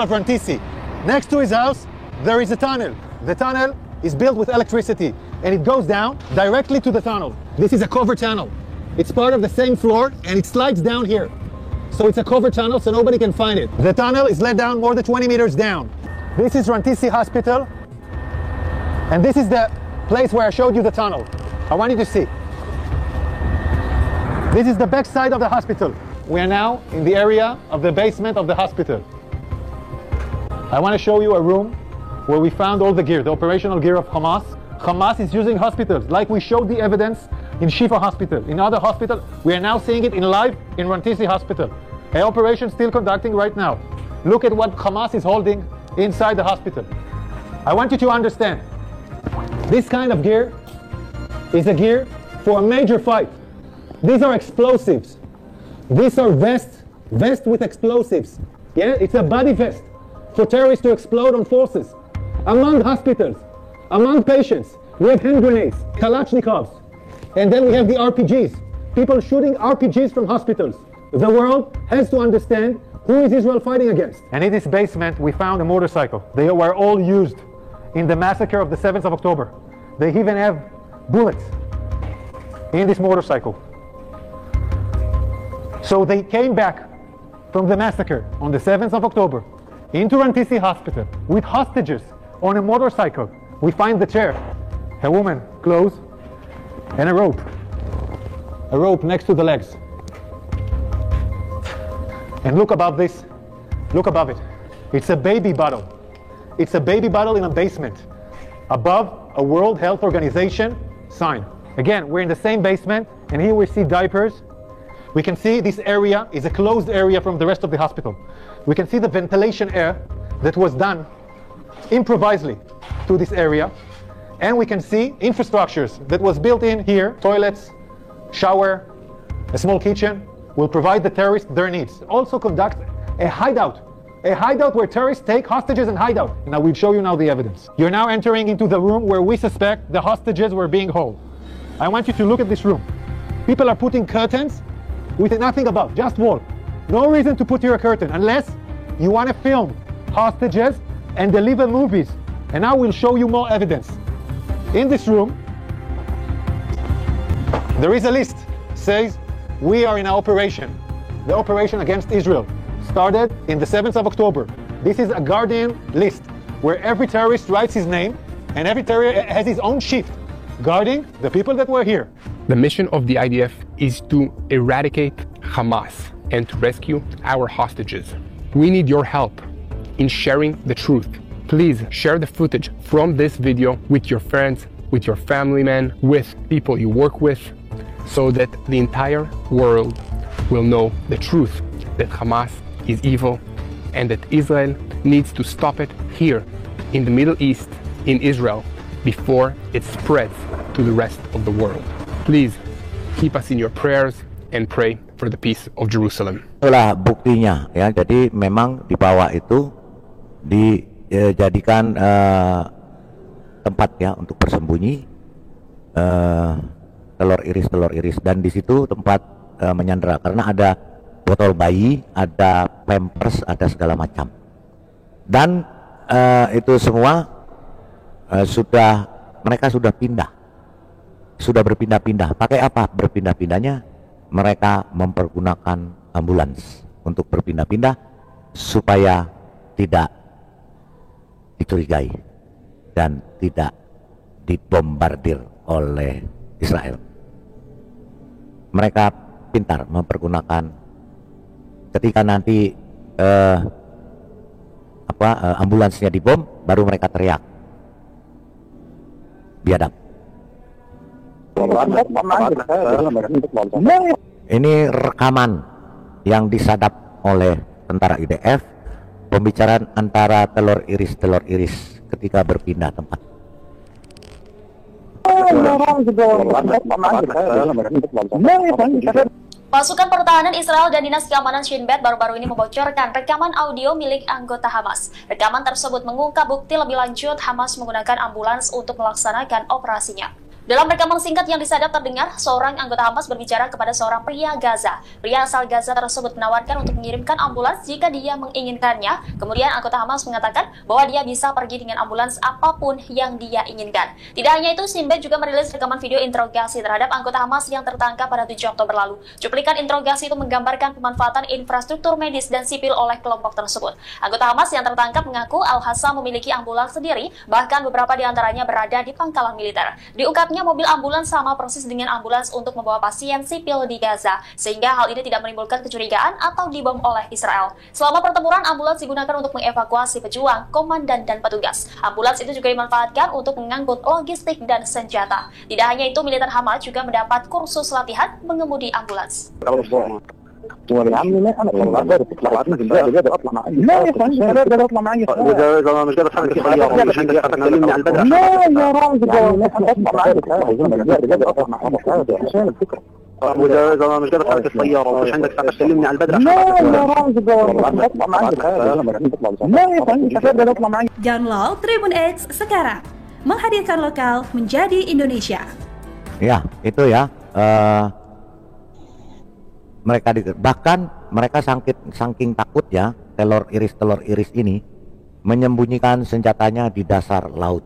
of Rantisi. Next to his house, there is a tunnel. The tunnel is built with electricity, and it goes down directly to the tunnel. This is a cover tunnel. It's part of the same floor, and it slides down here. So it's a cover tunnel, so nobody can find it. The tunnel is let down more than 20 meters down. This is Rantisi Hospital, and this is the place where I showed you the tunnel. I want you to see. This is the back side of the hospital. We are now in the area of the basement of the hospital. I want to show you a room where we found all the gear, the operational gear of Hamas. Hamas is using hospitals, like we showed the evidence in Shifa Hospital. In other hospitals, we are now seeing it in live in Rantisi Hospital. An operation still conducting right now. Look at what Hamas is holding inside the hospital. I want you to understand, this kind of gear is a gear for a major fight. These are explosives. These are vests with explosives. Yeah, it's a body vest for terrorists to explode on forces. Among hospitals, among patients, we have hand grenades, Kalashnikovs, and then we have the RPGs. People shooting RPGs from hospitals. The world has to understand who is Israel fighting against. And in this basement, we found a motorcycle. They were all used in the massacre of the 7th of October. They even have bullets in this motorcycle. So they came back from the massacre on the 7th of October into Rantisi Hospital with hostages on a motorcycle. We find the chair, a woman, clothes, and a rope. A rope next to the legs. And look above this. Look above it. It's a baby bottle. It's a baby bottle in a basement. Above a World Health Organization sign. Again, we're in the same basement, and here we see diapers. We can see this area is a closed area from the rest of the hospital. We can see the ventilation air that was done improvisedly to this area. And we can see infrastructures that was built in here, toilets, shower, a small kitchen, will provide the terrorists their needs. Also conduct a hideout where terrorists take hostages and hide out. Now we'll show you now the evidence. You're now entering into the room where we suspect the hostages were being held. I want you to look at this room. People are putting curtains with nothing above, just wall. No reason to put here a curtain unless you want to film hostages and deliver movies. And now we'll show you more evidence. In this room, there is a list. Says, we are in an operation. The operation against Israel started in the 7th of October. This is a Guardian list where every terrorist writes his name and every terrorist has his own shift guarding the people that were here. The mission of the IDF is to eradicate Hamas and to rescue our hostages. We need your help in sharing the truth. Please share the footage from this video with your friends, with your family men, with people you work with, so that the entire world will know the truth, that Hamas is evil and that Israel needs to stop it here in the Middle East, in Israel, before it spreads to the rest of the world. Please keep us in your prayers and pray for the peace of Jerusalem. Itulah buktinya ya. Jadi memang di bawah itu dijadikan tempat ya untuk bersembunyi telur iris dan di situ tempat menyandera karena ada botol bayi, ada pampers, ada segala macam. Dan itu semua mereka sudah pindah, sudah berpindah-pindah. Pakai apa berpindah-pindahnya? Mereka mempergunakan ambulans untuk berpindah-pindah supaya tidak dicurigai dan tidak dibombardir oleh Israel. Mereka pintar mempergunakan ketika nanti ambulansnya dibom, baru mereka teriak biadab. Ini rekaman yang disadap oleh tentara IDF, pembicaraan antara telur iris ketika berpindah tempat. Pasukan pertahanan Israel dan Dinas Keamanan Shin Bet baru-baru ini membocorkan rekaman audio milik anggota Hamas. Rekaman tersebut mengungkap bukti lebih lanjut Hamas menggunakan ambulans untuk melaksanakan operasinya. Dalam rekaman singkat yang disadap terdengar, seorang anggota Hamas berbicara kepada seorang pria Gaza. Pria asal Gaza tersebut menawarkan untuk mengirimkan ambulans jika dia menginginkannya. Kemudian anggota Hamas mengatakan bahwa dia bisa pergi dengan ambulans apapun yang dia inginkan. Tidak hanya itu, Shin Bet juga merilis rekaman video interogasi terhadap anggota Hamas yang tertangkap pada 7 Oktober lalu. Cuplikan interogasi itu menggambarkan pemanfaatan infrastruktur medis dan sipil oleh kelompok tersebut. Anggota Hamas yang tertangkap mengaku Al-Hassam memiliki ambulans sendiri, bahkan beberapa di antaranya berada di pangkalan militer. Diungkapnya mobil ambulans sama persis dengan ambulans untuk membawa pasien sipil di Gaza, sehingga hal ini tidak menimbulkan kecurigaan atau dibom oleh Israel. Selama pertempuran, ambulans digunakan untuk mengevakuasi pejuang, komandan, dan petugas. Ambulans itu juga dimanfaatkan untuk mengangkut logistik dan senjata. Tidak hanya itu, militer Hamas juga mendapat kursus latihan mengemudi ambulans. يا عم لا انا اطلع بجد اطلع معايا لا يا فندم انا اطلع معايا انا مش قادر اتحرك السياره مش عندك تكلمني على البدء لا يا راجل انا اطلع معاك بجد اطلع معاك عشان الفكره انا مش قادر اتحرك السياره مش عندك تكلمني على البدء لا يا راجل اطلع معاك لا يا فندم مش قادر اطلع معاك. Download Tribun X sekarang, menghadirkan lokal menjadi Indonesia. Ya, itu ya. Bahkan mereka saking takut ya, telur iris ini menyembunyikan senjatanya di dasar laut.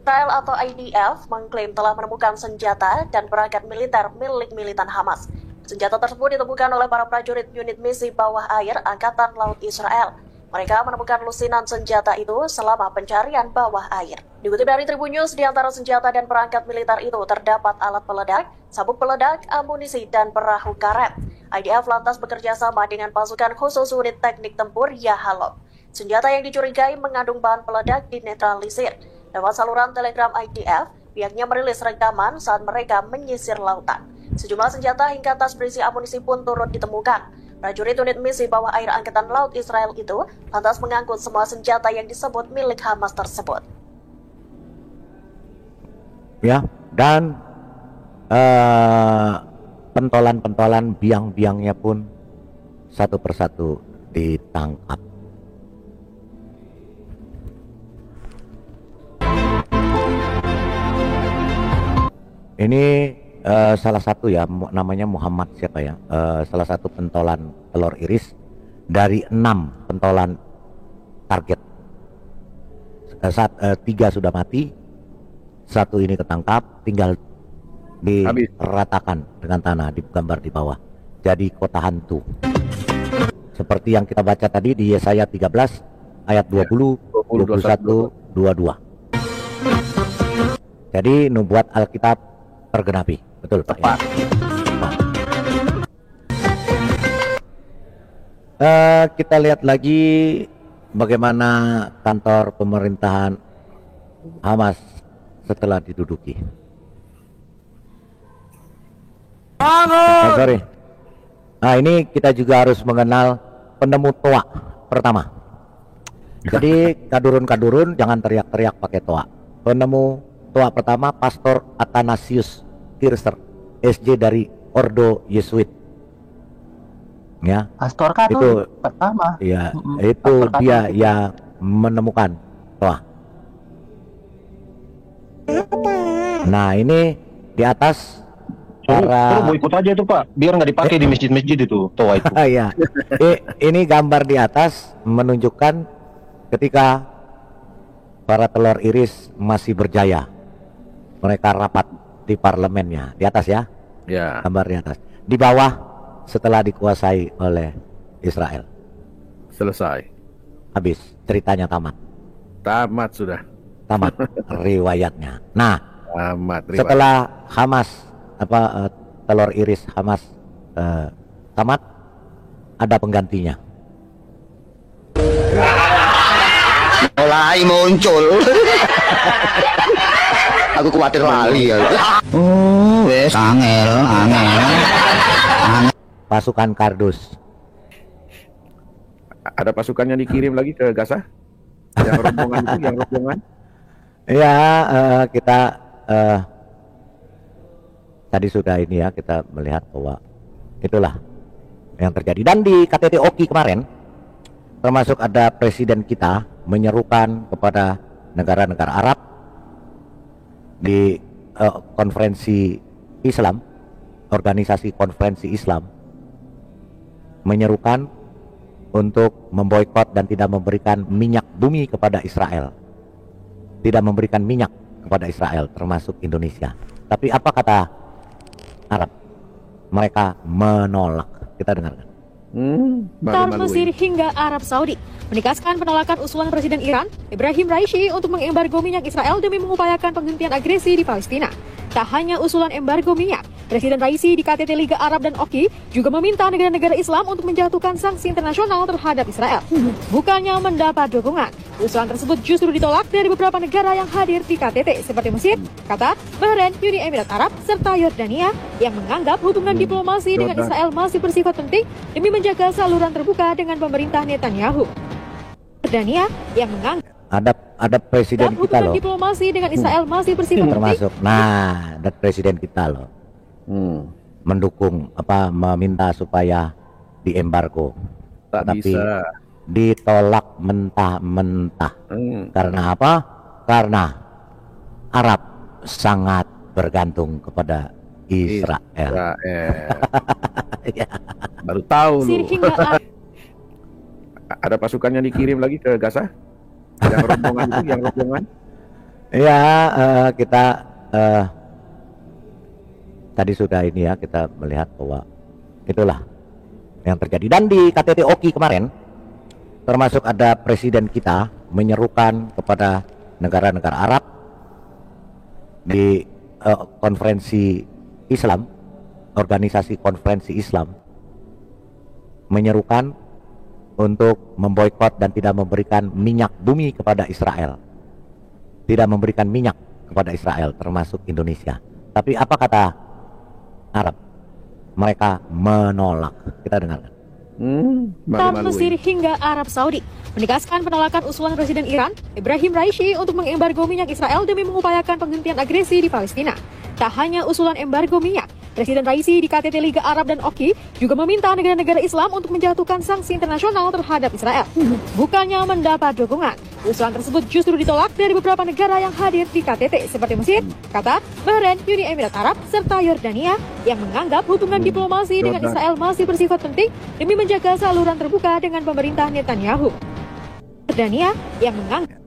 Israel atau IDF mengklaim telah menemukan senjata dan perangkat militer milik militan Hamas. Senjata tersebut ditemukan oleh para prajurit unit misi bawah air Angkatan Laut Israel. Mereka menemukan lusinan senjata itu selama pencarian bawah air. Dikutip dari Tribun News, di antara senjata dan perangkat militer itu terdapat alat peledak, sabuk peledak, amunisi, dan perahu karet. IDF lantas bekerja sama dengan pasukan khusus unit teknik tempur Yahalom. Senjata yang dicurigai mengandung bahan peledak dinetralisir. Lewat saluran telegram IDF, pihaknya merilis rekaman saat mereka menyisir lautan. Sejumlah senjata hingga tas berisi amunisi pun turut ditemukan. Prajurit unit misi bawah air Angkatan Laut Israel itu lantas mengangkut semua senjata yang disebut milik Hamas tersebut. Ya, dan pentolan-pentolan biang-biangnya pun satu persatu ditangkap. Ini salah satu ya, namanya Muhammad siapa ya, salah satu pentolan telur iris dari 6 pentolan target. 3 sudah mati, 1 ini ketangkap, tinggal diratakan dengan tanah, digambar di bawah. Jadi kota hantu. Seperti yang kita baca tadi di Yesaya 13 ayat 20, 21, 22. Jadi nubuat Alkitab tergenapi. Betul Pak ya? Kita lihat lagi bagaimana kantor pemerintahan Hamas setelah diduduki. Sorry. Nah, ini kita juga harus mengenal penemu toa pertama. Jadi kadurun-kadurun jangan teriak-teriak pakai toa. Penemu toa pertama Pastor Athanasius Kircher, SJ dari Ordo Yesuit. Ya. Pastor Katolik itu pertama. Ya, itu dia yang menemukan toa. Nah, ini di atas para mau ikut aja itu Pak, biar nggak dipakai di masjid-masjid itu toa itu. Iya. Ini gambar di atas menunjukkan ketika para telur iris masih berjaya. Mereka rapat di parlemennya. Di atas ya. Ya. Gambar di atas. Di bawah setelah dikuasai oleh Israel. Selesai. Habis, ceritanya tamat. Tamat sudah. Tamat riwayatnya. Nah, tamat riwayat. Setelah Hamas telur iris Hamas tamat, ada penggantinya. Mulai muncul. Aku khawatir lali ya. Oh, wes angel. Pasukan kardus. Ada pasukan yang dikirim lagi ke Gaza? Yang rombongan itu, yang rombongan? Ya, kita tadi sudah ini ya, kita melihat bahwa itulah yang terjadi. Dan di KTT Oki kemarin, termasuk ada presiden kita menyerukan kepada negara-negara Arab di konferensi Islam, organisasi konferensi Islam, menyerukan untuk memboikot dan tidak memberikan minyak bumi kepada Israel. Tidak memberikan minyak kepada Israel, termasuk Indonesia. Tapi apa kata Arab? Mereka menolak. Kita dengarkan. Qatar, Mesir hingga Arab Saudi menegaskan penolakan usulan Presiden Iran Ibrahim Raisi untuk mengembargo minyak Israel demi mengupayakan penghentian agresi di Palestina. Tak hanya usulan embargo minyak, Presiden Raisi di KTT Liga Arab dan Oki juga meminta negara-negara Islam untuk menjatuhkan sanksi internasional terhadap Israel. Bukannya mendapat dukungan, usulan tersebut justru ditolak dari beberapa negara yang hadir di KTT seperti Mesir, Qatar, Bahrain, Uni Emirat Arab, serta Yordania yang menganggap hubungan diplomasi dengan Israel masih bersifat penting demi menjaga saluran terbuka dengan pemerintah Netanyahu. Yordania yang menganggap ada presiden kita loh. Diplomasi dengan Israel masih bersifat termasuk. Nah, ada presiden kita loh. Mendukung meminta supaya diembargo. Tapi bisa ditolak mentah-mentah. Karena apa? Karena Arab sangat bergantung kepada Israel. Ya. Baru tahu lu. Ada pasukan yang dikirim lagi ke Gaza? Yang rombongan itu, yang rombongan? Ya, kita tadi sudah ini ya, kita melihat bahwa itulah yang terjadi. Dan di KTT Oki kemarin, termasuk ada presiden kita menyerukan kepada negara-negara Arab di konferensi Islam, organisasi konferensi Islam, menyerukan untuk memboikot dan tidak memberikan minyak bumi kepada Israel. Tidak memberikan minyak kepada Israel, termasuk Indonesia. Tapi apa kata Arab? Mereka menolak. Kita dengarkan. Qatar, Mesir hingga Arab Saudi menegaskan penolakan usulan Presiden Iran Ibrahim Raisi untuk mengembargo minyak Israel demi mengupayakan penghentian agresi di Palestina. Tak hanya usulan embargo minyak, Presiden Raisi di KTT Liga Arab dan Oki juga meminta negara-negara Islam untuk menjatuhkan sanksi internasional terhadap Israel. Bukannya mendapat dukungan, usulan tersebut justru ditolak dari beberapa negara yang hadir di KTT seperti Mesir, Qatar, Bahrain, Uni Emirat Arab, serta Yordania yang menganggap hubungan diplomasi dengan Israel masih bersifat penting demi menjaga saluran terbuka dengan pemerintah Netanyahu. Yordania yang menganggap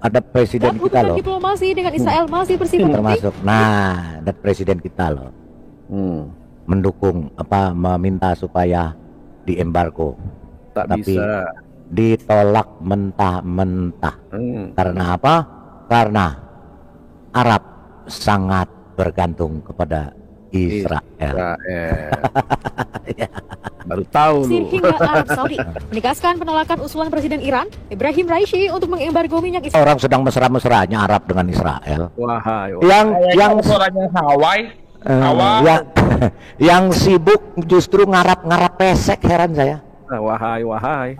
ada presiden kita loh. Diplomasi dengan Israel masih bersifat termasuk. Nah, ada presiden kita loh. Mendukung meminta supaya diembargo. Tapi bisa ditolak mentah-mentah. Karena apa? Karena Arab sangat bergantung kepada Israel. Ya. Baru tahu Mesir hingga Arab Saudi menegaskan penolakan usulan Presiden Iran Ibrahim Raisi untuk mengembargo minyak Israel. Orang sedang mesra-mesranya Arab dengan Israel. Wahai. Yang suaranya Hawaii. Yang sibuk justru ngarap-ngarap pesek, heran saya. Wahai.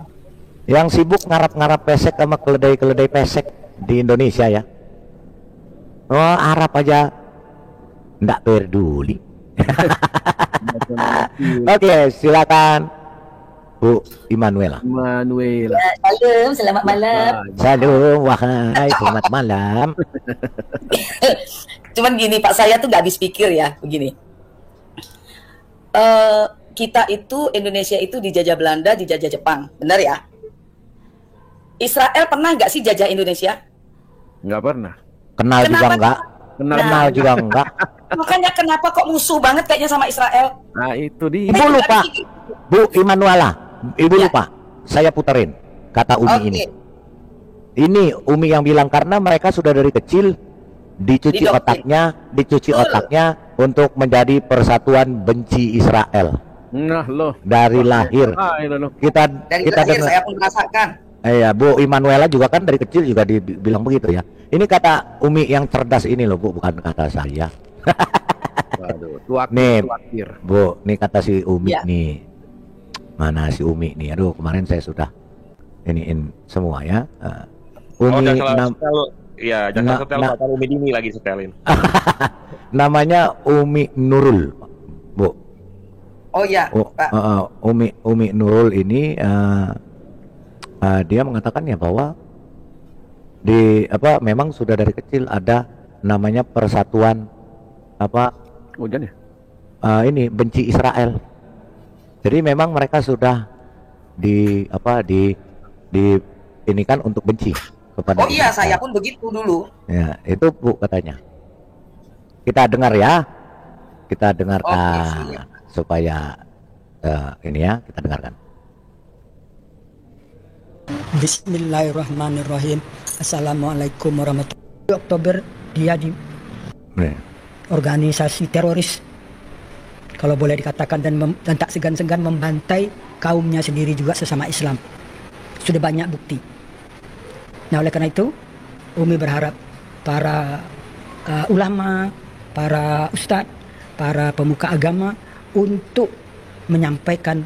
Yang sibuk ngarap-ngarap pesek sama keledai-keledai pesek di Indonesia ya. Oh, Arab aja nggak peduli. Oke, silakan Bu Immanuela. Salam, selamat malam. Salam, wahai, selamat malam. Cuman gini Pak, saya tuh nggak habis pikir ya, begini. Kita itu, Indonesia itu dijajah Belanda, dijajah Jepang, benar ya? Israel pernah nggak sih jajah Indonesia? Nggak pernah. Kenal juga enggak? Kenal juga enggak? Makanya kenapa kok musuh banget kayaknya sama Israel? Nah itu dia. Ibu lupa, Bu Imanuela, Ibu lupa. Saya puterin kata Umi ini. Ini Umi yang bilang karena mereka sudah dari kecil dicuci otaknya untuk menjadi persatuan benci Israel. Nah loh. Dari lahir. Kita lahir saya pun merasakan. Iya, Bu Imanuela juga kan dari kecil juga dibilang begitu ya. Ini kata Umi yang cerdas ini loh, Bu, bukan kata saya. Waduh, nih, Bu, nih kata si Umi nih. Mana si Umi nih? Aduh, kemarin saya sudah iniin semua ya. Umi jangan setel kata Umi Dini lagi setelin. Namanya Umi Nurul, Bu. Oh ya, Pak. Umi Nurul ini dia mengatakan ya bahwa memang sudah dari kecil ada namanya persatuan ini benci Israel. Jadi memang mereka sudah ini kan untuk benci kepada iya, Israel. saya pun begitu dulu. Ya, itu Bu katanya. Kita dengar ya. Kita dengarkan supaya ini ya, kita dengarkan. Bismillahirrahmanirrahim. Assalamualaikum warahmatullahi wabarakatuh. Oktober dia di organisasi teroris, kalau boleh dikatakan, dan tak segan-segan membantai kaumnya sendiri juga sesama Islam. Sudah banyak bukti. Nah, oleh karena itu Umi berharap para ulama, para ustadz, para pemuka agama untuk menyampaikan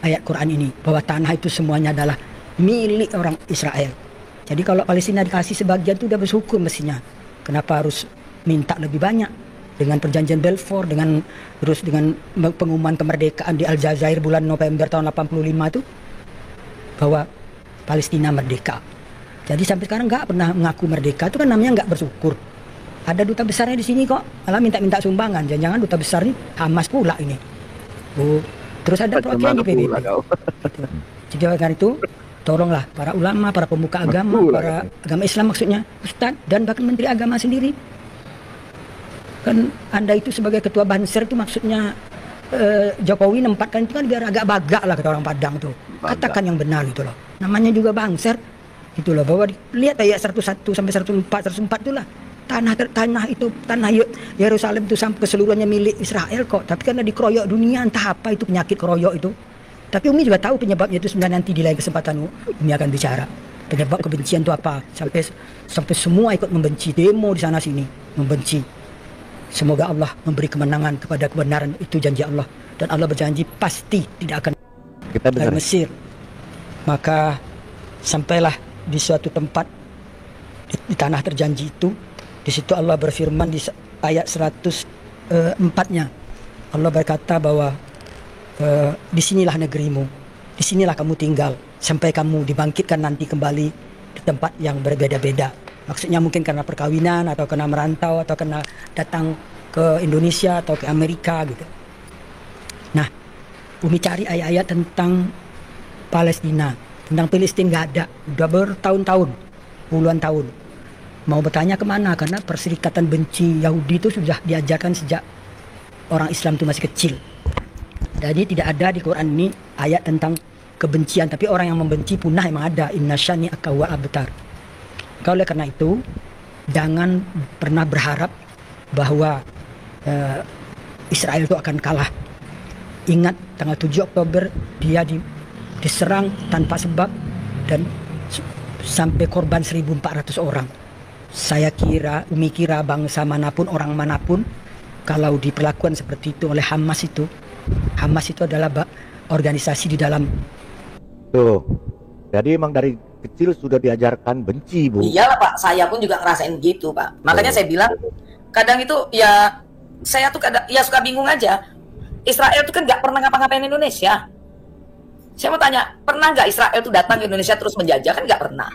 ayat Quran ini, bahwa tanah itu semuanya adalah milik orang Israel. Jadi kalau Palestina dikasih sebagian itu udah bersyukur mestinya. Kenapa harus minta lebih banyak? Dengan perjanjian Balfour, dengan pengumuman kemerdekaan di Aljazair bulan November tahun 85 itu, bahwa Palestina merdeka. Jadi sampai sekarang nggak pernah mengaku merdeka, itu kan namanya nggak bersyukur. Ada duta besarnya di sini kok, malah minta sumbangan. Jangan-jangan duta besar ini Hamas pula ini. Terus ada perwakilan di PBB. Jadi karena itu tolonglah para ulama, para pemuka agama, para agama Islam maksudnya, Ustadz dan bahkan Menteri Agama sendiri. Kan Anda itu sebagai ketua Banser itu maksudnya Jokowi nempatkan itu kan biar agak bagak lah kata orang Padang tuh. Katakan yang benar gitu loh. Namanya juga Banser gitu loh, bahwa lihat ayat 101 sampai 104 itulah. Tanah itu, tanah Yerusalem itu sampai keseluruhannya milik Israel kok. Tapi karena dikeroyok dunia, entah apa itu penyakit keroyok itu. Tapi Umi juga tahu penyebabnya itu sebenarnya, nanti di lain kesempatan Umi akan bicara. Penyebab kebencian itu apa? Sampai semua ikut membenci, demo di sana sini, membenci. Semoga Allah memberi kemenangan kepada kebenaran, itu janji Allah. Dan Allah berjanji pasti tidak akan dari Mesir. Maka sampailah di suatu tempat di tanah terjanji itu. Di situ Allah berfirman di ayat 104-nya. Allah berkata bahwa disinilah negerimu, disinilah kamu tinggal sampai kamu dibangkitkan nanti kembali di tempat yang berbeda-beda. Maksudnya mungkin karena perkawinan atau karena merantau atau karena datang ke Indonesia atau ke Amerika gitu. Nah, Umi cari ayat-ayat tentang Palestina, tentang Palestina nggak ada, udah bertahun-tahun, puluhan tahun. Mau bertanya kemana? Karena perserikatan benci Yahudi itu sudah diajarkan sejak orang Islam itu masih kecil. Jadi tidak ada di Quran ini ayat tentang kebencian, tapi orang yang membenci punah memang ada. Inna syani akawa abtar. Oleh karena itu, jangan pernah berharap bahwa Israel itu akan kalah. Ingat tanggal 7 Oktober dia diserang tanpa sebab dan sampai korban 1.400 orang. Umi kira bangsa manapun, orang manapun, kalau diperlakukan seperti itu oleh Hamas itu adalah organisasi di dalam. Tuh, jadi emang dari kecil sudah diajarkan benci, Bu. Iyalah Pak, saya pun juga ngerasain gitu Pak. Makanya saya bilang, kadang itu ya saya tuh kadang ya suka bingung aja. Israel tuh kan nggak pernah ngapa-ngapain Indonesia. Saya mau tanya, pernah nggak Israel tuh datang ke Indonesia terus menjajah? Kan nggak pernah.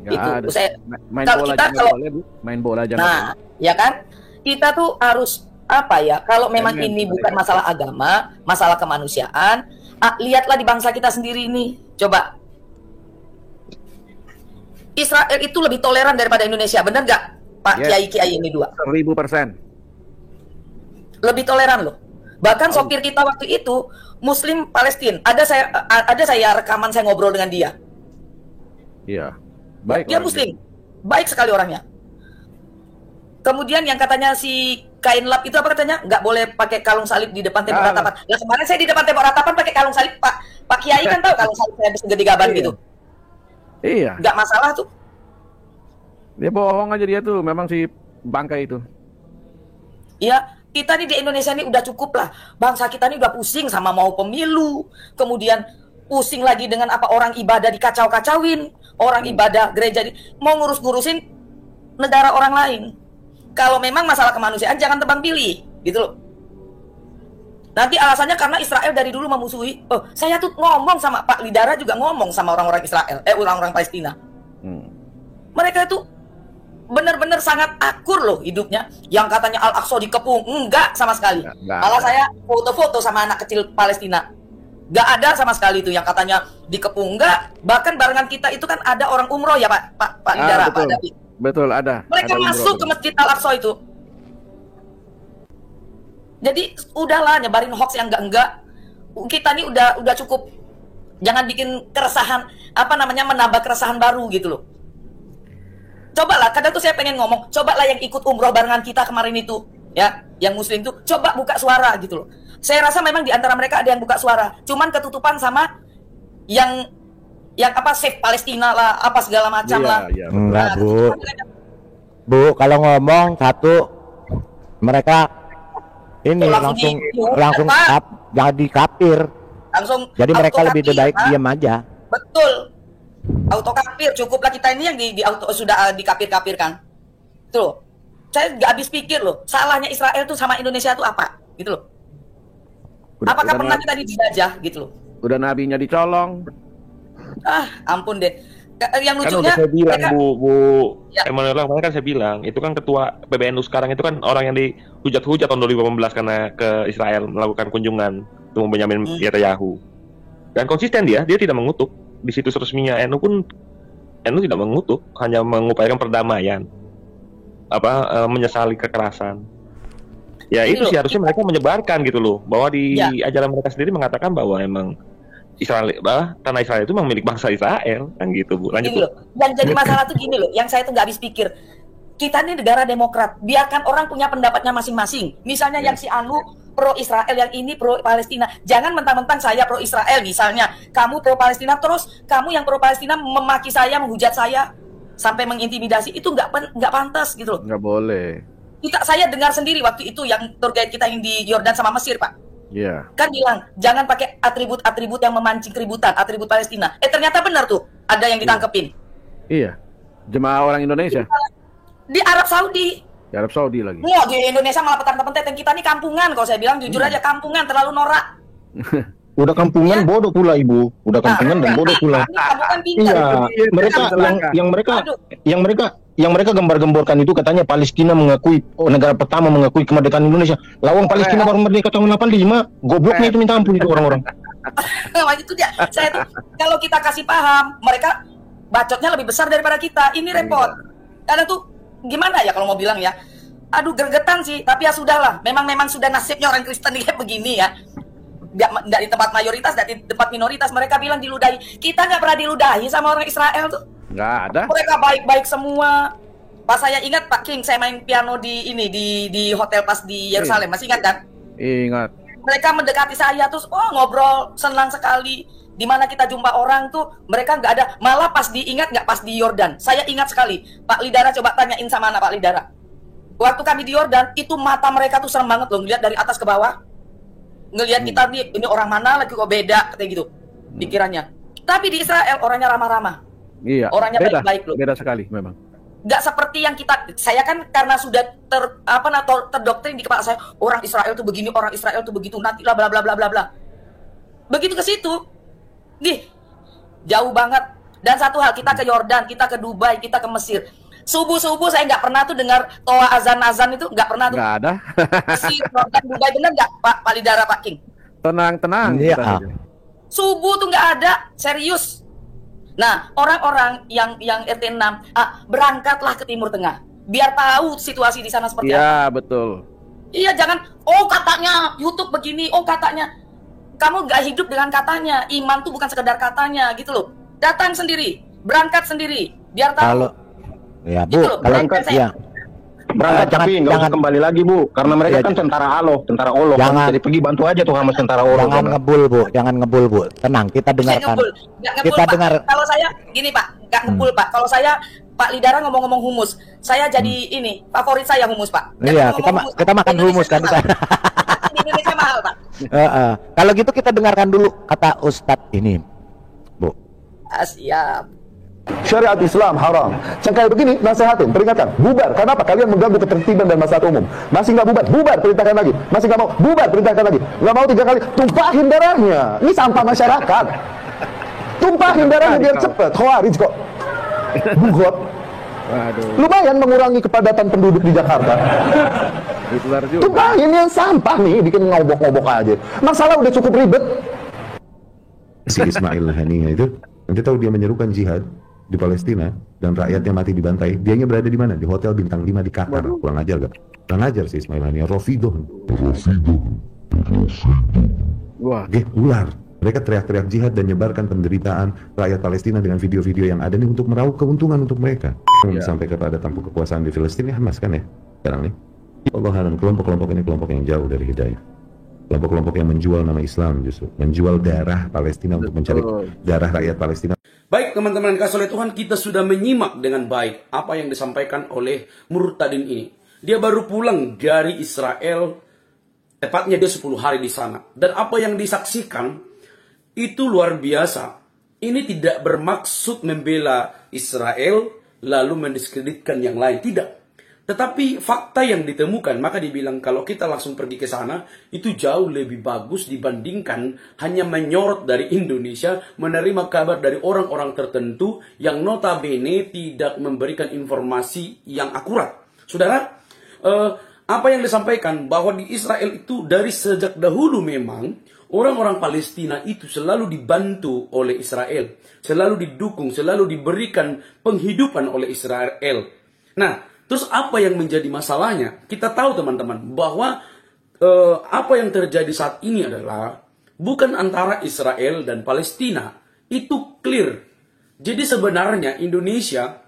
Gak itu ada. saya main kalau bola kita jangan boleh, Bu. Main bola jangan. Nah, ya kan? kita tuh harus apa ya? Kalau memang ini bukan masalah agama, masalah kemanusiaan, lihatlah di bangsa kita sendiri ini. Coba, Israel itu lebih toleran daripada Indonesia, bener nggak, Pak Kiai ini dua? 1000%. Lebih toleran loh. Bahkan sopir kita waktu itu Muslim Palestina. Ada saya rekaman saya ngobrol dengan dia. Iya, baik. Dia Muslim, baik sekali orangnya. Kemudian yang katanya si kain lap itu apa katanya? Nggak boleh pakai kalung salib di depan tembok ratapan. Nah kemarin saya di depan tembok ratapan pakai kalung salib, Pak Kiai kan tahu kalung salib saya segede gaban gitu. Iya. Nggak masalah tuh. Dia bohong aja dia tuh, memang si bangkai itu. Iya, kita nih di Indonesia nih udah cukup lah. Bangsa kita nih udah pusing sama mau pemilu, kemudian pusing lagi dengan apa orang ibadah dikacau-kacauin, orang ibadah gereja mau ngurus-ngurusin negara orang lain. Kalau memang masalah kemanusiaan jangan tebang pilih, gitu loh. Nanti alasannya karena Israel dari dulu memusuhi. Oh, saya tuh ngomong sama Pak Lidara juga ngomong sama orang-orang Israel, orang-orang Palestina. Mereka itu benar-benar sangat akur loh hidupnya. Yang katanya Al-Aqsa dikepung, enggak sama sekali. Malah saya foto-foto sama anak kecil Palestina. Enggak ada sama sekali itu yang katanya dikepung, enggak. Bahkan barengan kita itu kan ada orang umroh ya Pak Lidara, Pak David. Betul, ada. Mereka ada masuk ke Masjid Al-Aqsa itu. Jadi udahlah nyebarin hoax yang enggak. Kita nih udah cukup. Jangan bikin keresahan, menambah keresahan baru gitu loh. Cobalah, kadang tuh saya pengen ngomong, cobalah yang ikut umroh barengan kita kemarin itu, ya, yang muslim tuh, coba buka suara gitu loh. Saya rasa memang di antara mereka ada yang buka suara, cuman ketutupan sama yang Save Palestina lah, apa segala macam lah. Enggak, Bu, kalau ngomong satu, mereka ini langsung jadi kafir. Jadi mereka lebih baik diam aja. Betul. Auto kafir, cukuplah kita ini yang sudah dikafir-kafirkan. Tuh, saya nggak habis pikir loh, salahnya Israel tuh sama Indonesia tuh apa, gitu loh. Apakah pernah kita dijajah, gitu loh? Udah nabinya dicolong. Ampun deh. Yang lucunya, kan udah saya bilang Bu Emanuela, kemarin kan saya bilang, itu kan ketua PBNU sekarang itu kan orang yang dihujat-hujat tahun 2018 karena ke Israel melakukan kunjungan untuk Benyamin Netanyahu. Dan konsisten dia tidak mengutuk. Di situs resminya NU pun NU tidak mengutuk, hanya mengupayakan perdamaian, menyesali kekerasan. Ya itu sih harusnya mereka menyebarkan gitu loh, bahwa di ajaran mereka sendiri mengatakan bahwa emang tanah Israel itu memang milik bangsa Israel, kan gitu Bu. Lanjut. Gini loh, yang jadi masalah tuh gini loh, yang saya tuh nggak habis pikir. Kita ini negara demokrat, biarkan orang punya pendapatnya masing-masing. Misalnya yang si Anu pro Israel, yang ini pro Palestina. Jangan mentang-mentang saya pro Israel, misalnya kamu pro Palestina, terus kamu yang pro Palestina memaki saya, menghujat saya, sampai mengintimidasi, itu nggak pantas gitu loh. Nggak boleh. Saya dengar sendiri waktu itu yang tour guide kita yang di Yordan sama Mesir, Pak. Iya. Kan bilang jangan pakai atribut-atribut yang memancing keributan, atribut Palestina. Ternyata benar tuh, ada yang ditangkepin. Iya. Jemaah orang Indonesia. Di Arab Saudi. Di Arab Saudi lagi. Wah, di Indonesia malah petang-petang kita nih kampungan. Kalau saya bilang jujur aja kampungan, terlalu norak. Udah kampungan bodoh pula Ibu. Udah kampungan dan bodoh pula. Iya, yang mereka gembar-gemborkan itu katanya Palestina mengakui negara pertama mengakui kemerdekaan Indonesia. Lawang Palestina baru merdeka tahun 85. Gobloknya itu minta ampun itu orang-orang. Itu dia. Saya tuh kalau kita kasih paham, mereka bacotnya lebih besar daripada kita. Ini repot. Kadang tuh gimana ya kalau mau bilang ya, aduh gergetan sih, tapi ya sudahlah, memang sudah nasibnya orang Kristen kayak begini ya. Nggak di tempat mayoritas, nggak di tempat minoritas. Mereka bilang diludahi, kita nggak pernah diludahi sama orang Israel tuh. Nggak ada. Mereka baik-baik semua. Pas saya ingat Pak King, saya main piano di hotel pas di Yerusalem, masih ingat kan? Ingat. Mereka mendekati saya terus, ngobrol senang sekali. Di mana kita jumpa orang tuh mereka nggak ada, malah pas nggak pas di Yordan. Saya ingat sekali, Pak Lidara coba tanyain sama anak Pak Lidara. Waktu kami di Yordan itu mata mereka tuh serem banget loh, ngeliat dari atas ke bawah, ngeliat kita nih ini orang mana lagi kok beda kayak gitu pikirannya. Tapi di Israel orangnya ramah-ramah. Iya. Orangnya baik-baik loh. Beda sekali memang. Nggak seperti yang saya kan karena sudah terdoktrin di kepala saya, orang Israel tuh begini, orang Israel tuh begitu, nanti lah bla bla bla bla bla. Begitu ke situ jauh banget. Dan satu hal, kita ke Yordan, kita ke Dubai, kita ke Mesir. Subuh-subuh saya nggak pernah tuh dengar toa azan-azan itu, nggak pernah tuh. Nggak ada. Si program Dubai bener nggak Pak Lidara Pak King? Tenang. Iya. Subuh tuh nggak ada, serius. Nah, orang-orang yang RT 6 berangkatlah ke Timur Tengah, biar tahu situasi di sana seperti apa. Iya, betul. Iya, jangan, oh katanya YouTube begini, oh katanya. Kamu nggak hidup dengan katanya. Iman tuh bukan sekedar katanya gitu loh. Datang sendiri, berangkat sendiri, biar tahu. Kalau ya Bu, Gitu loh, kalau berangkat ya Berangkat tapi nggak usah kembali lagi Bu, karena mereka Ya, kan tentara Allah, tentara Allah. Jangan. Jadi pergi bantu aja tuh sama tentara Allah. jangan ngebul Bu, jangan ngebul Bu. Tenang, kita dengarkan. Nggak ngebul, Kita Pak. dengar. Kalau saya gini Pak, nggak ngebul Pak. Kalau saya Pak Lidara ngomong-ngomong humus, saya jadi ini favorit saya humus Pak. Jangan Iya, ngomong-ngomong kita makan humus kan kita. Di Indonesia mahal Pak. Kalau gitu kita dengarkan dulu kata Ustadz ini, Bu. Siap. Syariat Islam haram. Yang kayak begini, nasihatin, peringatkan, bubar. Kenapa kalian mengganggu ketertiban dan maslahat umum? Masih nggak bubar, bubar, perintahkan lagi. Masih nggak mau, bubar, perintahkan lagi. Nggak mau 3 kali, tumpahin darahnya. Ini sampah masyarakat. Tumpahin darahnya biar cepet. Khawarij kok. Bugot. Lumayan mengurangi kepadatan penduduk di Jakarta. Tumpahin yang sampah nih, bikin ngobok-ngobok aja. Masalah udah cukup ribet. Si Ismail Haniyah itu, nanti tahu dia menyerukan jihad di Palestina dan rakyatnya mati dibantai. Dianya berada di mana? Di hotel bintang 5 di Qatar. Kurang ajar gak? Kurang ajar si Ismail Haniyah. Rofidoh. Wah. Ular. Mereka teriak-teriak jihad dan nyebarkan penderitaan rakyat Palestina dengan video-video yang ada nih untuk meraup keuntungan untuk mereka. Sampai kepada tampuk kekuasaan di Palestina, Hamas kan ya? Sekarang nih. Allah haram, kelompok-kelompok ini kelompok yang jauh dari hidayah. Kelompok-kelompok yang menjual nama Islam justru. Menjual darah Palestina untuk mencari darah rakyat Palestina. Baik teman-teman kasih oleh Tuhan, kita sudah menyimak dengan baik apa yang disampaikan oleh Murtadin ini. Dia baru pulang dari Israel, tepatnya dia 10 hari di sana. Dan apa yang disaksikan itu luar biasa. Ini tidak bermaksud membela Israel lalu mendiskreditkan yang lain, tidak. Tetapi fakta yang ditemukan, maka dibilang kalau kita langsung pergi ke sana, itu jauh lebih bagus dibandingkan hanya menyorot dari Indonesia, menerima kabar dari orang-orang tertentu yang notabene tidak memberikan informasi yang akurat. Saudara, apa yang disampaikan bahwa di Israel itu dari sejak dahulu memang orang-orang Palestina itu selalu dibantu oleh Israel, selalu didukung, selalu diberikan penghidupan oleh Israel. Nah, terus apa yang menjadi masalahnya? Kita tahu teman-teman bahwa apa yang terjadi saat ini adalah bukan antara Israel dan Palestina. Itu clear. Jadi sebenarnya Indonesia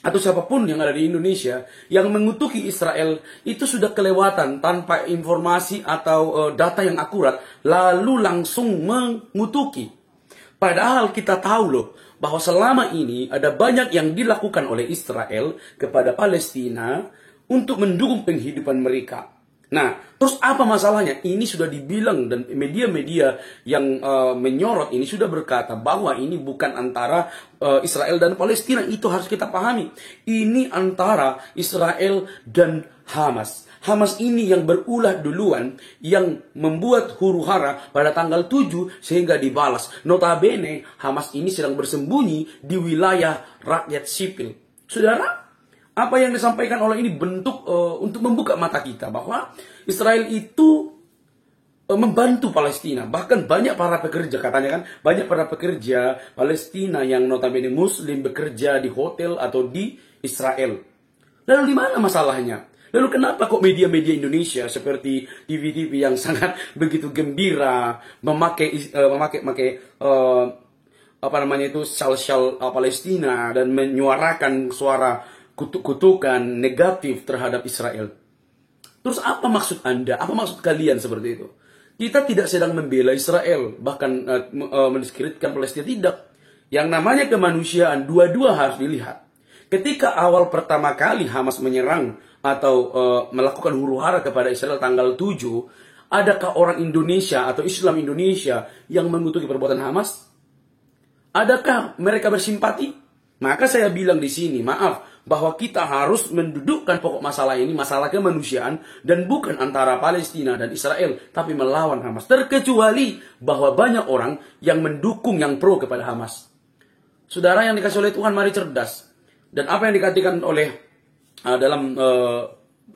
atau siapapun yang ada di Indonesia yang mengutuki Israel itu sudah kelewatan tanpa informasi atau data yang akurat lalu langsung mengutuki. Padahal kita tahu loh bahwa selama ini ada banyak yang dilakukan oleh Israel kepada Palestina untuk mendukung penghidupan mereka. Nah, terus apa masalahnya? Ini sudah dibilang dan media-media yang menyorot ini sudah berkata bahwa ini bukan antara Israel dan Palestina. Itu harus kita pahami. Ini antara Israel dan Hamas. Hamas ini yang berulah duluan, yang membuat huru-hara pada tanggal 7 sehingga dibalas. Notabene, Hamas ini sedang bersembunyi di wilayah rakyat sipil. Saudara, apa yang disampaikan oleh ini bentuk untuk membuka mata kita bahwa Israel itu membantu Palestina. Bahkan banyak para pekerja, katanya kan, banyak para pekerja Palestina yang notabene Muslim bekerja di hotel atau di Israel. Lalu di mana masalahnya? Lalu kenapa kok media-media Indonesia seperti TV-TV yang sangat begitu gembira memakai apa namanya itu syal-syal Palestina dan menyuarakan suara kutuk-kutukan negatif terhadap Israel? Terus apa maksud Anda? Apa maksud kalian seperti itu? Kita tidak sedang membela Israel, bahkan mendiskreditkan Palestina, tidak. Yang namanya kemanusiaan dua-dua harus dilihat. Ketika awal pertama kali Hamas menyerang atau melakukan huru-hara kepada Israel tanggal 7, adakah orang Indonesia atau Islam Indonesia yang mengutuki perbuatan Hamas? Adakah mereka bersimpati? Maka saya bilang di sini, maaf, bahwa kita harus mendudukkan pokok masalah ini, masalah kemanusiaan, dan bukan antara Palestina dan Israel, tapi melawan Hamas. Terkecuali bahwa banyak orang yang mendukung, yang pro kepada Hamas. Saudara yang dikasih oleh Tuhan, mari cerdas. Dan apa yang dikatakan oleh dalam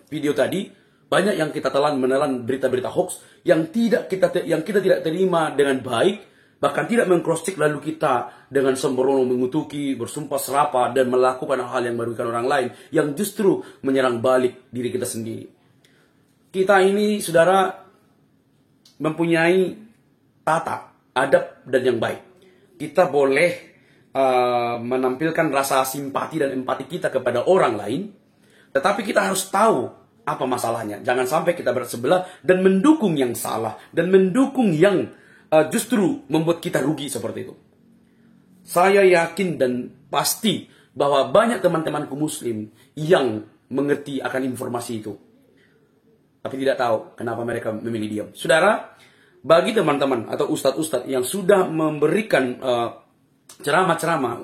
video tadi, banyak yang kita menelan berita-berita hoax yang kita tidak terima dengan baik, bahkan tidak meng-cross check, lalu kita dengan sembrono mengutuki, bersumpah serapah dan melakukan hal yang merugikan orang lain yang justru menyerang balik diri kita sendiri. Kita ini, saudara, mempunyai tata, adab dan yang baik. Kita boleh menampilkan rasa simpati dan empati kita kepada orang lain, tetapi kita harus tahu apa masalahnya. Jangan sampai kita bersebelah dan mendukung yang salah dan mendukung yang justru membuat kita rugi seperti itu. Saya yakin dan pasti bahwa banyak teman-temanku muslim yang mengerti akan informasi itu, tapi tidak tahu kenapa mereka memilih diam. Saudara, bagi teman-teman atau ustadz-ustadz yang sudah memberikan ceramah-ceramah,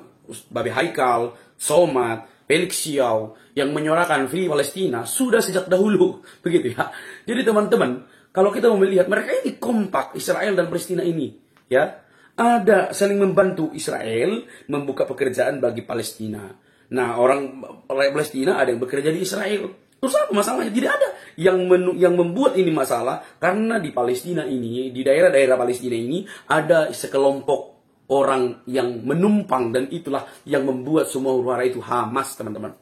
Babe Haikal, Somad, Felix Xiao, yang menyuarakan Free Palestina sudah sejak dahulu, begitu ya. Jadi teman-teman, kalau kita mau melihat mereka ini kompak, Israel dan Palestina ini, ya, ada saling membantu. Israel membuka pekerjaan bagi Palestina. Nah, orang Palestina ada yang bekerja di Israel. Terus apa masalahnya? Tidak ada. Yang membuat ini masalah karena di Palestina ini, di daerah-daerah Palestina ini ada sekelompok orang yang menumpang, dan itulah yang membuat semua huru-hara itu Hamas, teman-teman.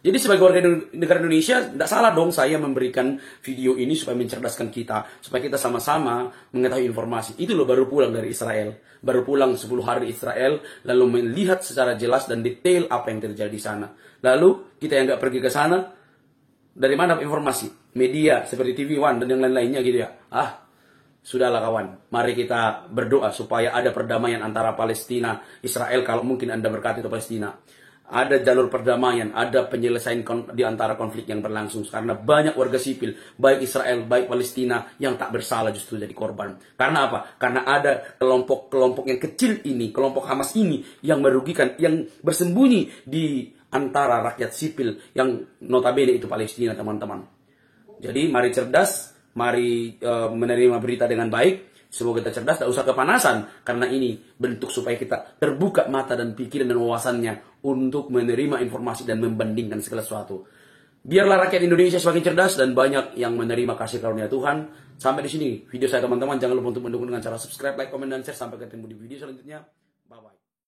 Jadi sebagai warga negara Indonesia, tidak salah dong saya memberikan video ini supaya mencerdaskan kita, supaya kita sama-sama mengetahui informasi. Itu loh, baru pulang dari Israel, baru pulang 10 hari di Israel, lalu melihat secara jelas dan detail apa yang terjadi di sana. Lalu kita yang nggak pergi ke sana, dari mana informasi? Media seperti TV One dan yang lain-lainnya gitu ya. Sudahlah kawan, mari kita berdoa supaya ada perdamaian antara Palestina, Israel, kalau mungkin Anda berkata itu Palestina. Ada jalur perdamaian, ada penyelesaian di antara konflik yang berlangsung. Karena banyak warga sipil, baik Israel, baik Palestina, yang tak bersalah justru jadi korban. Karena apa? Karena ada kelompok-kelompok yang kecil ini, kelompok Hamas ini, yang merugikan, yang bersembunyi di antara rakyat sipil, yang notabene itu Palestina, teman-teman. Jadi mari cerdas, mari menerima berita dengan baik. Semoga kita cerdas, tidak usah kepanasan. Karena ini bentuk supaya kita terbuka mata dan pikiran dan wawasannya untuk menerima informasi dan membandingkan segala sesuatu. Biarlah rakyat Indonesia semakin cerdas dan banyak yang menerima kasih karunia Tuhan. Sampai di sini video saya, teman-teman. Jangan lupa untuk mendukung dengan cara subscribe, like, komen, dan share. Sampai ketemu di video selanjutnya.